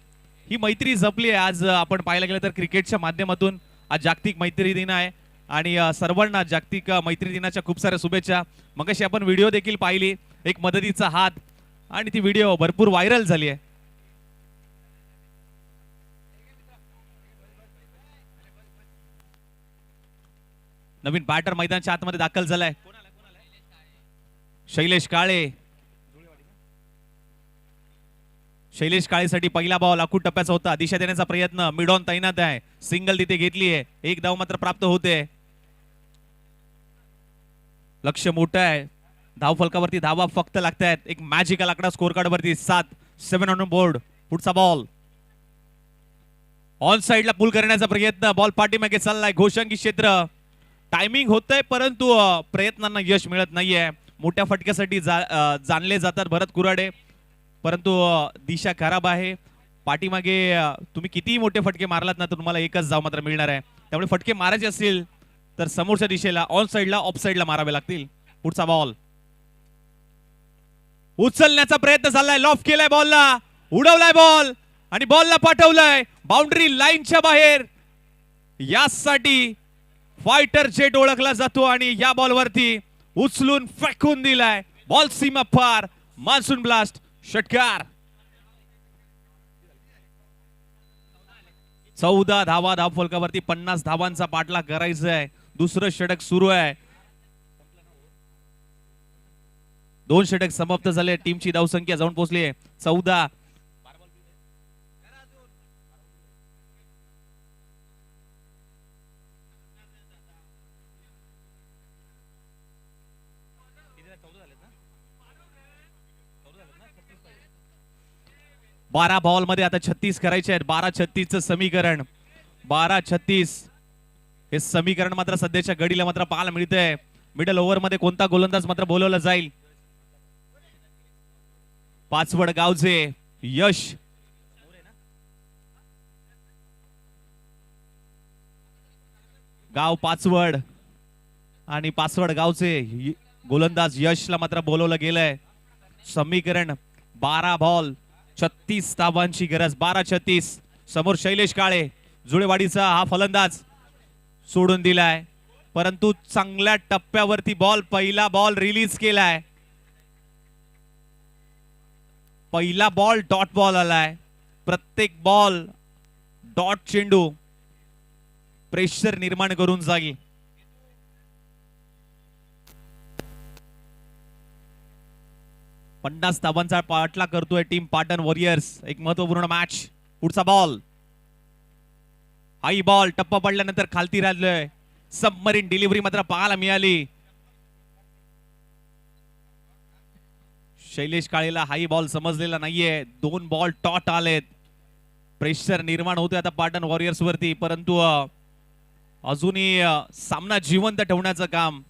S2: ही मैत्री जपली आहे. आज आपण पाहायला गेलं तर क्रिकेटच्या माध्यमातून आज जागतिक मैत्री दिन आहे आणि सर्वांना जागतिक मैत्री दिनाच्या खूप साऱ्या शुभेच्छा. मगाशी आपण व्हिडिओ देखील पाहिली, एक मदतीचा हात, आणि ती व्हिडिओ भरपूर व्हायरल झाली आहे. नवीन बॅटर मैदानाच्या आतमध्ये दाखल झालाय, शैलेश काळे. शैलेश काळेसाठी पहिला बॉल आखूड टप्प्याचा होता, दिशा देण्याचा प्रयत्न, मिड ऑन तैनात आहे, सिंगल तिथे घेतली आहे, एक धाव मात्र प्राप्त होते. लक्ष मोठं आहे, धाव फलकावरती धावा फक्त लागतायत. एक मॅजिकल आकडा स्कोर कार्ड वरती 7 ऑन बोर्ड. पुढचा बॉल ऑन साइडला पुल करण्याचा प्रयत्न, बॉल पाठीमागे चाललाय, घोषंगी क्षेत्र. टायमिंग होतंय परंतु प्रयत्नांना यश मिळत नाहीये. मोठ्या फटक्यासाठी जाणले जातात भरत कुराडे, परंतु दिशा खराब आहे. पाठीमागे तुम्ही कितीही मोठे फटके मारलात ना तर तुम्हाला एकच धाव मात्र मिळणार आहे. त्यामुळे फटके मारायचे असतील तर समोरच्या दिशेला, ऑन साइडला, ऑफ साइडला मारावे लागतील. पुढचा बॉल उचलण्याचा प्रयत्न चाललाय, लॉफ केलाय बॉलला, उडवलाय बॉल आणि बॉलला पाठवलाय बाउंड्री लाईनच्या बाहेर. यासाठी फायटर जेट ओळखला जातो आणि या बॉलवरती उचलून फेकून दिलाय. बॉल सीमा पार, मान्सून ब्लास्ट, षटकार. 14 धावा धाव फलकावरती, 50 धावांचा पाठलाग करायचा आहे. दुसरं षटक सुरू आहे. 2 षटक समाप्त झाले. टीमची धावसंख्या जाऊन पोहोचली आहे 14. बारा बॉल मध्ये आता 36 करायचे आहेत. 12-36 समीकरण, 12-36 हे समीकरण मात्र सध्याच्या घडीला मात्र पाहायला मिळतंय. मिडल ओव्हर मध्ये कोणता गोलंदाज मात्र बोलवला जाईल. पाचवड गावचे यश, गाव पाचवड आणि पाचवड गावचे गोलंदाज यशला मात्र बोलवलं गेलंय. समीकरण 12 बॉल 36 धावांची गरज. 12-36. समोर शैलेश काळे, जुळेवाडीचा हा फलंदाज सोडून दिलाय, परंतु चांगल्या टप्प्यावरती बॉल, पहिला बॉल रिलीज केलाय. पहिला बॉल डॉट बॉल आलाय. प्रत्येक बॉल डॉट चेंडू प्रेशर निर्माण करून जाईल. पन्नास धावांचा पाठलाग करतोय टीम पाटण वॉरियर्स. एक महत्वपूर्ण मॅच. पुढचा बॉल, हाई बॉल, टप्पा पडल्यानंतर खालती राहिलोय. सबमरीन डिलिव्हरी मात्र पाहायला मिळाली. शैलेश काळेला हाई बॉल समजलेला नाहीये. 2 बॉल टॉट आलेत. प्रेशर निर्माण होतोय आता पाटण वॉरियर्स वरती, परंतु अजूनही सामना जिवंत ठेवण्याचं काम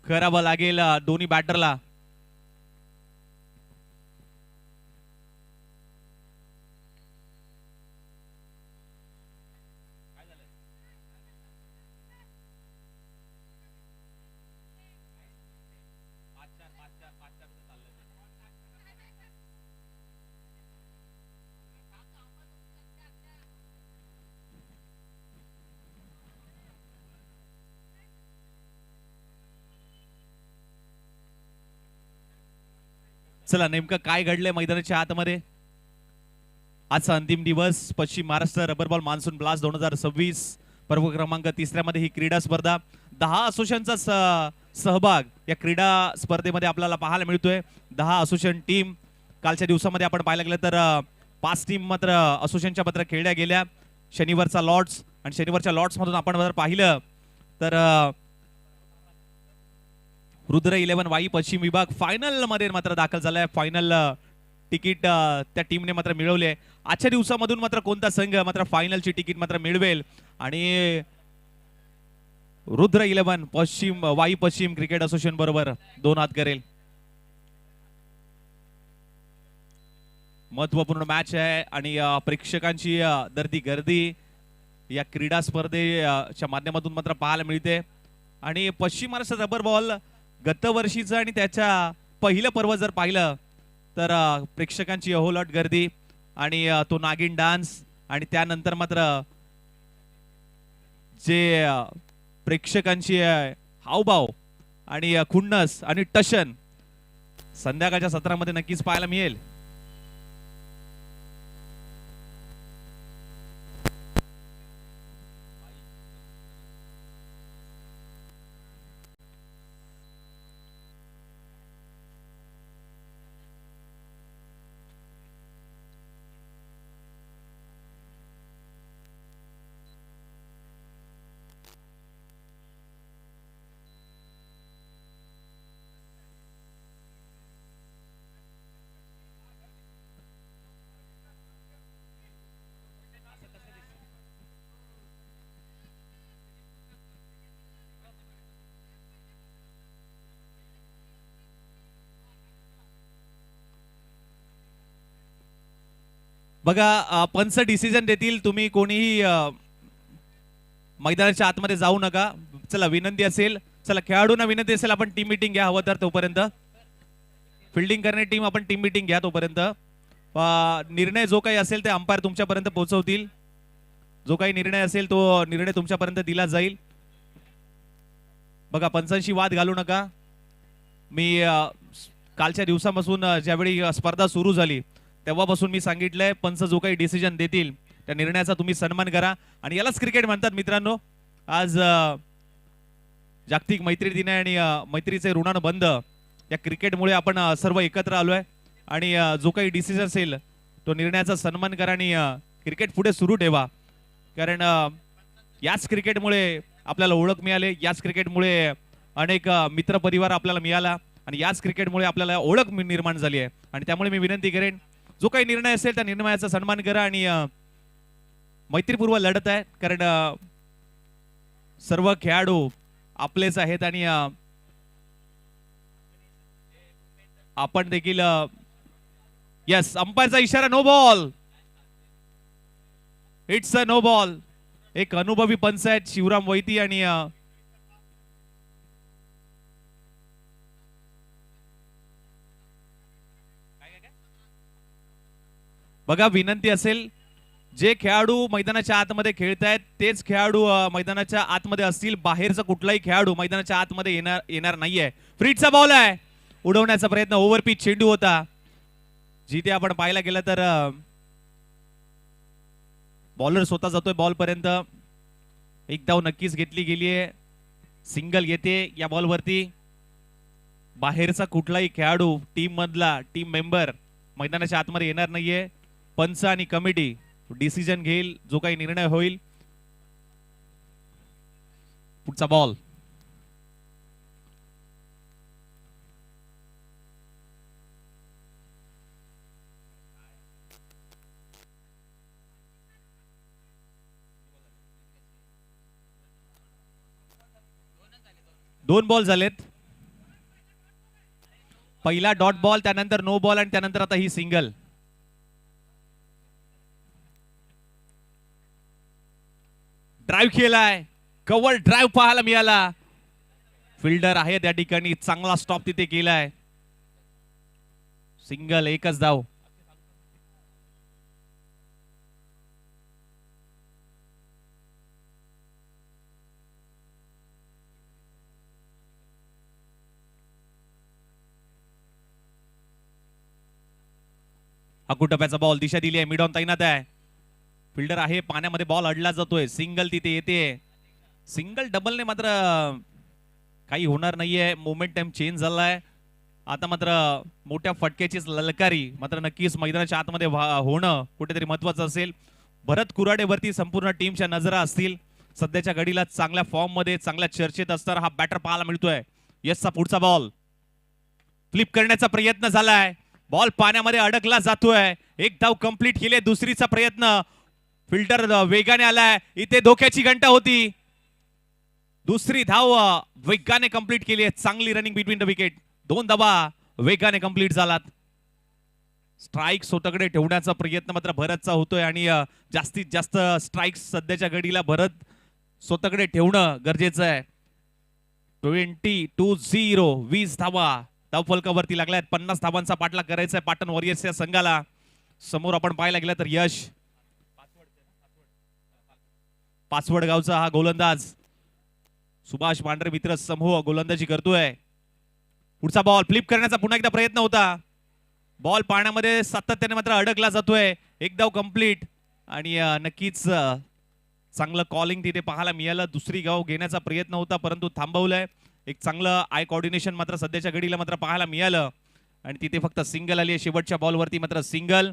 S2: करावं लागेल दोन्ही बॅटरला. चला नेमकं काय घडलंय मैदानाच्या आतमध्ये. आजचा अंतिम दिवस पश्चिम Maharashtra rubber ball monsoon blast 2026 पर्व क्रमांक 3 मध्ये ही क्रीडा स्पर्धा 10 असोसिएशनचा सहभाग या क्रीडा स्पर्धेमध्ये आपल्याला पाहायला मिळतोय. 10 असोसिएशन टीम कालच्या दिवसामध्ये आपण पाहायला गेलं तर 5 टीम मात्र असोसिएशनच्या मात्र खेळल्या गेल्या. शनिवारचा लॉर्ड्स आणि शनिवारच्या लॉर्ड्स मधून आपण जर पाहिलं तर रुद्र 11 वाई पश्चिम विभाग फायनल मध्ये मात्र दाखल झालाय. फायनल तिकीट त्या टीमने मात्र मिळवले. आजच्या दिवसामधून मात्र कोणता संघ मात्र फायनलची तिकीट मात्र मिळवेल आणि रुद्र 11 वाई पश्चिम क्रिकेट असोसिएशन बरोबर 2 हात करेल. महत्वपूर्ण मॅच आहे आणि प्रेक्षकांची दर्दी गर्दी या क्रीडा स्पर्धेच्या माध्यमातून मात्र पाहायला मिळते. आणि पश्चिम महाराष्ट्र रबर बॉल गत वर्षीचं आणि त्याच्या पहिलं पर्व जर पाहिलं तर प्रेक्षकांची अहोलट गर्दी आणि तो नागिन डान्स आणि त्यानंतर मात्र जे प्रेक्षकांची हावभाव आणि खुन्नस आणि टशन संध्याकाळच्या सत्रामध्ये नक्कीच पाहायला मिळेल. बघा पंच डिसिजन देतील. तुम्ही कोणीही मैदानाच्या आतमध्ये जाऊ नका. चला विनंती असेल, चला खेळाडूंना विनंती असेल आपण टीम मीटिंग घ्या हवं तर तोपर्यंत. फिल्डिंग करणारी टीम आपण टीम मीटिंग घ्या तोपर्यंत. निर्णय जो काही असेल ते अंपायर तुमच्यापर्यंत पोहोचवतील. जो काही निर्णय असेल तो निर्णय तुमच्यापर्यंत दिला जाईल. बघा पंचांशी वाद घालू नका. मी कालच्या दिवसापासून ज्यावेळी स्पर्धा सुरू झाली तेव्हापासून मी सांगितलंय पंच जो काही डिसिजन देतील त्या निर्णयाचा तुम्ही सन्मान करा. आणि यालाच क्रिकेट म्हणतात मित्रांनो. आज जागतिक मैत्री दिन आहे आणि मैत्रीचे ऋणानुबंध या क्रिकेटमुळे आपण सर्व एकत्र आलोय. आणि जो काही डिसिजन असेल तो निर्णयाचा सन्मान करा आणि क्रिकेट पुढे सुरू ठेवा. कारण याच क्रिकेटमुळे आपल्याला ओळख मिळाली, याच क्रिकेटमुळे अनेक मित्र परिवार आपल्याला मिळाला आणि याच क्रिकेटमुळे आपल्याला ओळख निर्माण झाली आहे. आणि त्यामुळे मी विनंती करेन जो काही निर्णय असेल त्या निर्णयाचा सन्मान करा आणि मैत्रीपूर्व लढत आहे. कारण सर्व खेळाडू आपलेच आहेत आणि आपण देखील यस अंपायरचा इशारा no ball. It's a no ball. एक अनुभवी पंच आहेत शिवराम वैती आणि बघा विनंती असेल जे खेळाडू मैदानाच्या आतमध्ये खेळतायत तेच खेळाडू मैदानाच्या आतमध्ये असतील. बाहेरचा कुठलाही खेळाडू मैदानाच्या आतमध्ये येणार नाहीये. फ्रीटचा बॉल आहे. उडवण्याचा प्रयत्न ओव्हरपिच चेंडू होता. जिथे आपण पाहायला गेलं तर बॉलर स्वतः जातोय बॉल पर्यंत. एक धाव नक्कीच घेतली गेली आहे. सिंगल येते या बॉल वरती. बाहेरचा कुठलाही खेळाडू टीम मधला टीम मेंबर मैदानाच्या आतमध्ये येणार नाहीये. पंच आणि कमिटी डिसिजन घेईल जो काही निर्णय होईल. पुढचा बॉल 2 बॉल झालेत. पहिला डॉट बॉल, त्यानंतर नो बॉल आणि त्यानंतर आता ही सिंगल. ड्राईव्ह केलाय, कव्हर ड्राईव्ह पाहायला मिळाला. फिल्डर आहे त्या ठिकाणी, चांगला स्टॉप तिथे केलाय. सिंगल, एकच धाव. अकुटप्याचा बॉल, दिशा दिली आहे, मिड ऑन तैनात आहे. फिल्डर आहे, पाण्यामध्ये बॉल अडला जातोय. सिंगल तिथे येते. सिंगल डबलने मात्र काही होणार नाहीये. मोमेंटम चेंज झालाय. आता मात्र मोठ्या फटक्याचीच ललकारी मात्र नक्कीच मैदानाच्या आतमध्ये होणं कुठेतरी महत्वाचं असेल. भरत कुराडेवरती संपूर्ण टीमच्या नजरा असतील. सध्याच्या घडीला चांगल्या फॉर्म मध्ये, चांगल्या चर्चेत असताना हा बॅटर पाहायला मिळतोय. यसचा पुढचा बॉल फ्लिप करण्याचा प्रयत्न झालाय. बॉल पाण्यामध्ये अडकला जातोय. एक धाव कंप्लीट केली. दुसरीचा प्रयत्न, फिल्डर वेगाने आलाय. इथे धोक्याची घंटा होती. दुसरी धाव वेगाने कंप्लीट केली आहे. चांगली रनिंग बिटवीन द विकेट. 2 धावा वेगाने कंप्लीट झालात. स्ट्राईक स्वतःकडे ठेवण्याचा प्रयत्न मात्र भरतचा होतोय आणि जास्तीत जास्त स्ट्राईक सध्याच्या घडीला भरत स्वतःकडे ठेवणं गरजेचं आहे. 20-0 20 धावा धावफलकावरती लागल्यात. 50 धावांचा पाठलाग करायचा आहे पाटण वॉरियर्स या संघाला. समोर आपण पाहायला गेलं तर यश पाचवडगावचा हा गोलंदाज सुभाष पांढरे मित्र समूह गोलंदाजी करतोय. पुढचा बॉल फ्लिप करण्याचा पुन्हा एकदा प्रयत्न होता. बॉल पाण्यामध्ये सातत्याने मात्र अडकला जातोय. एक धाव कंप्लीट आणि नक्कीच चांगलं कॉलिंग तिथे पाहायला मिळालं. दुसरी गाव घेण्याचा प्रयत्न होता परंतु थांबवलंय. एक चांगलं आय कोऑर्डिनेशन मात्र सध्याच्या घडीला मात्र पाहायला मिळालं आणि तिथे फक्त सिंगल आली आहे. शेवटच्या बॉलवरती मात्र सिंगल.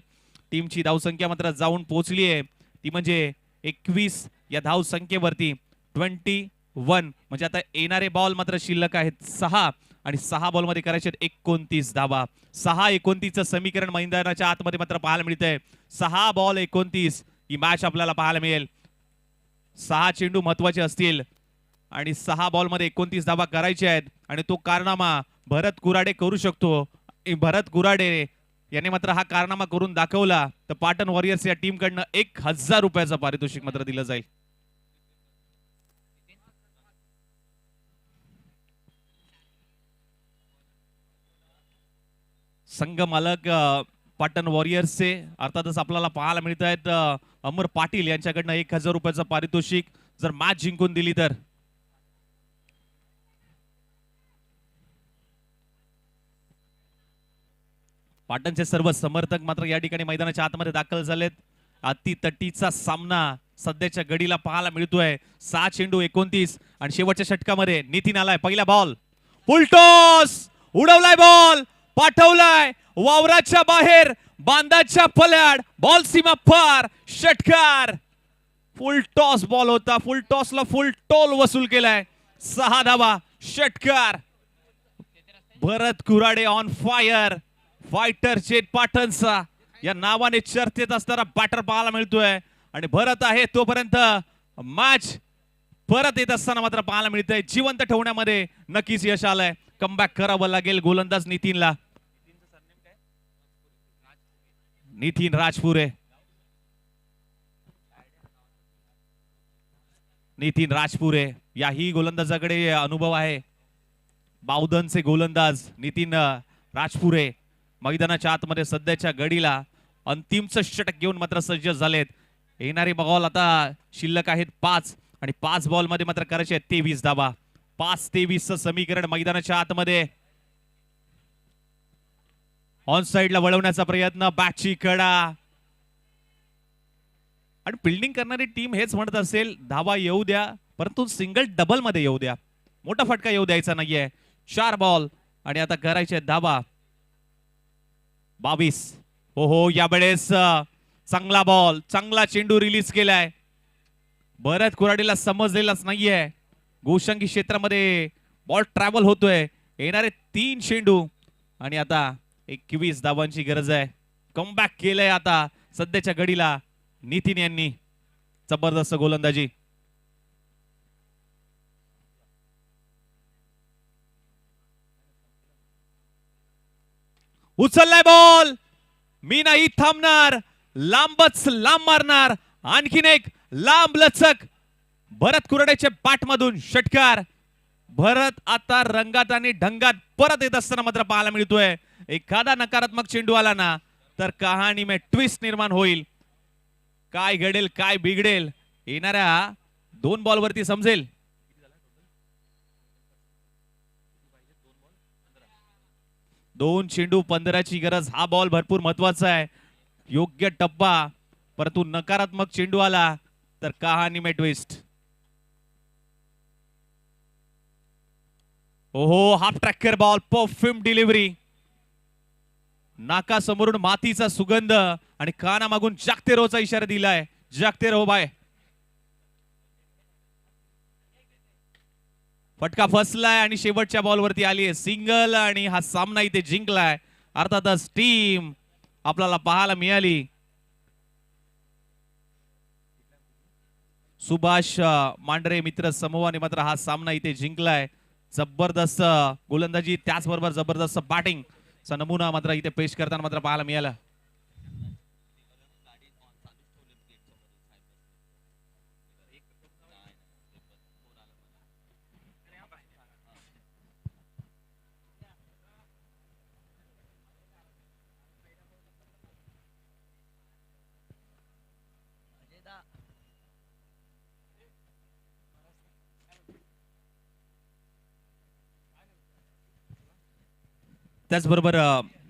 S2: टीमची धावसंख्या मात्र जाऊन पोहोचली आहे ती म्हणजे 21 या धावसंख्येवरती. 21 म्हणजे आता येणारे बॉल मात्र शिल्लक आहेत 6 आणि 6 बॉल मध्ये करायचे 29 धावा. 6-29 समीकरण मैदानाच्या आतमध्ये मात्र पाहायला मिळतंय. 6 बॉल 29 ही मॅच आपल्याला पाहायला मिळेल. 6 चेंडू महत्वाचे असतील आणि 6 बॉल मध्ये 29 धावा करायचे आहेत आणि तो कारनामा भरत कुराडे करू शकतो. भरत कुराडे याने मात्र हा कारनामा करून दाखवला तर पाटण वॉरियर्स या टीम कडनं 1000 रुपयाचं पारितोषिक मात्र दिलं जाईल. संघ मालक पाटण वॉरियर्सचे अर्थातच आपल्याला पाहायला मिळत आहेत अमर पाटील यांच्याकडनं 1000 रुपयाचं पारितोषिक जर मॅच जिंकून दिली तर. पाटणचे सर्व समर्थक मात्र या ठिकाणी मैदानाच्या आतमध्ये दाखल झालेत. अति तटीचा सामना सध्याच्या घडीला पाहायला मिळतोय. 6 चेंडू 29 आणि शेवटच्या षटकामध्ये नितीन आलाय. पहिला बॉल फुल टॉस, उडवलाय बॉल, पाठवलाय वावराच्या बाहेर, बांधाच्या पल्याड, बॉल सीमा पार, षटकार. फुल टॉस बॉल होता. फुल टॉसला फुल टोल वसूल केलाय. 6 धावा, षटकार. Bharat Kurade on fire. Fighter jet पाटणचा या नावाने चर्चेत असणारा बॅटर पाहायला मिळतोय आणि भरत आहे तोपर्यंत मॅच परत येत असताना मात्र पाहायला मिळतंय. जिवंत ठेवण्यामध्ये नक्कीच यश आलंय. कमबॅक करावं लागेल गोलंदाज नितीनला. नितीन राजपुरे. नितीन राजपुरे याही गोलंदाजाकडे अनुभव आहे. बावधनचे गोलंदाज नितीन राजपुरे मैदानाच्या आतमध्ये सध्याच्या घडीला अंतिमचं षटक घेऊन मात्र सज्ज झालेत. येणारे बॉल आता शिल्लक आहेत 5 आणि 5 बॉल मध्ये मात्र करायचे 23 धावा. 5-23 समीकरण मैदानाच्या आतमध्ये. ऑन साइडला वळवण्याचा प्रयत्न, बॅटची कडा आणि फिल्डिंग करणारी टीम हेच म्हणत असेल धावा येऊ द्या परंतु सिंगल डबल मध्ये येऊ द्या, मोठा फटका येऊ द्यायचा नाहीये. 4 बॉल आणि आता करायचे धावा 22. हो यावेळेस चांगला बॉल, चांगला चेंडू रिलीज केलाय. भरत कुराडीला समजलेलाच नाहीये. गोशंगी क्षेत्रामध्ये बॉल ट्रॅव्हल होतोय. येणारे 3 चेंडू आणि आता 21 धावांची गरज आहे. कमबॅक केलंय आता सध्याच्या घडीला नितीन यांनी. जबरदस्त गोलंदाजी. उचललाय बॉल, मी नाही थांबणार, लांबच लांब मारणार, आणखीन एक लांब लचक, भरत कुरडेच्या पाठमधून षटकार. भरत आता रंगात आणि ढंगात परत येत असताना मात्र पाहायला मिळतोय. एखादा नकारात्मक चेंडू आला ना तर कहाणी में ट्विस्ट निर्माण होईल. काय घडेल काय बिघडेल येणाऱ्या 2 बॉलवरती समजेल. दोन चेंडू 15ची गरज. हा बॉल भरपूर महत्वाचा आहे. योग्य टप्पा, परंतु नकारात्मक चेंडू आला तर कहाणी में ट्विस्ट. ओहो, half tracker ball, perfume delivery. नाका समोरून मातीचा सुगंध आणि काना मागून जागते रोचा इशारा दिलाय. जागते रहो बाय. फटका फसलाय आणि शेवटच्या बॉलवरती आली आहे सिंगल आणि हा सामना इथे जिंकलाय. अर्थातच टीम आपल्याला पाहायला मिळाली. सुभाष मांढरे मित्र समूहाने मात्र हा सामना इथे जिंकलाय. जबरदस्त गोलंदाजी, त्याचबरोबर जबरदस्त बॅटिंग चा नमुना मात्र इथे पेश करताना मात्र पाहायला मिळाला. त्याचबरोबर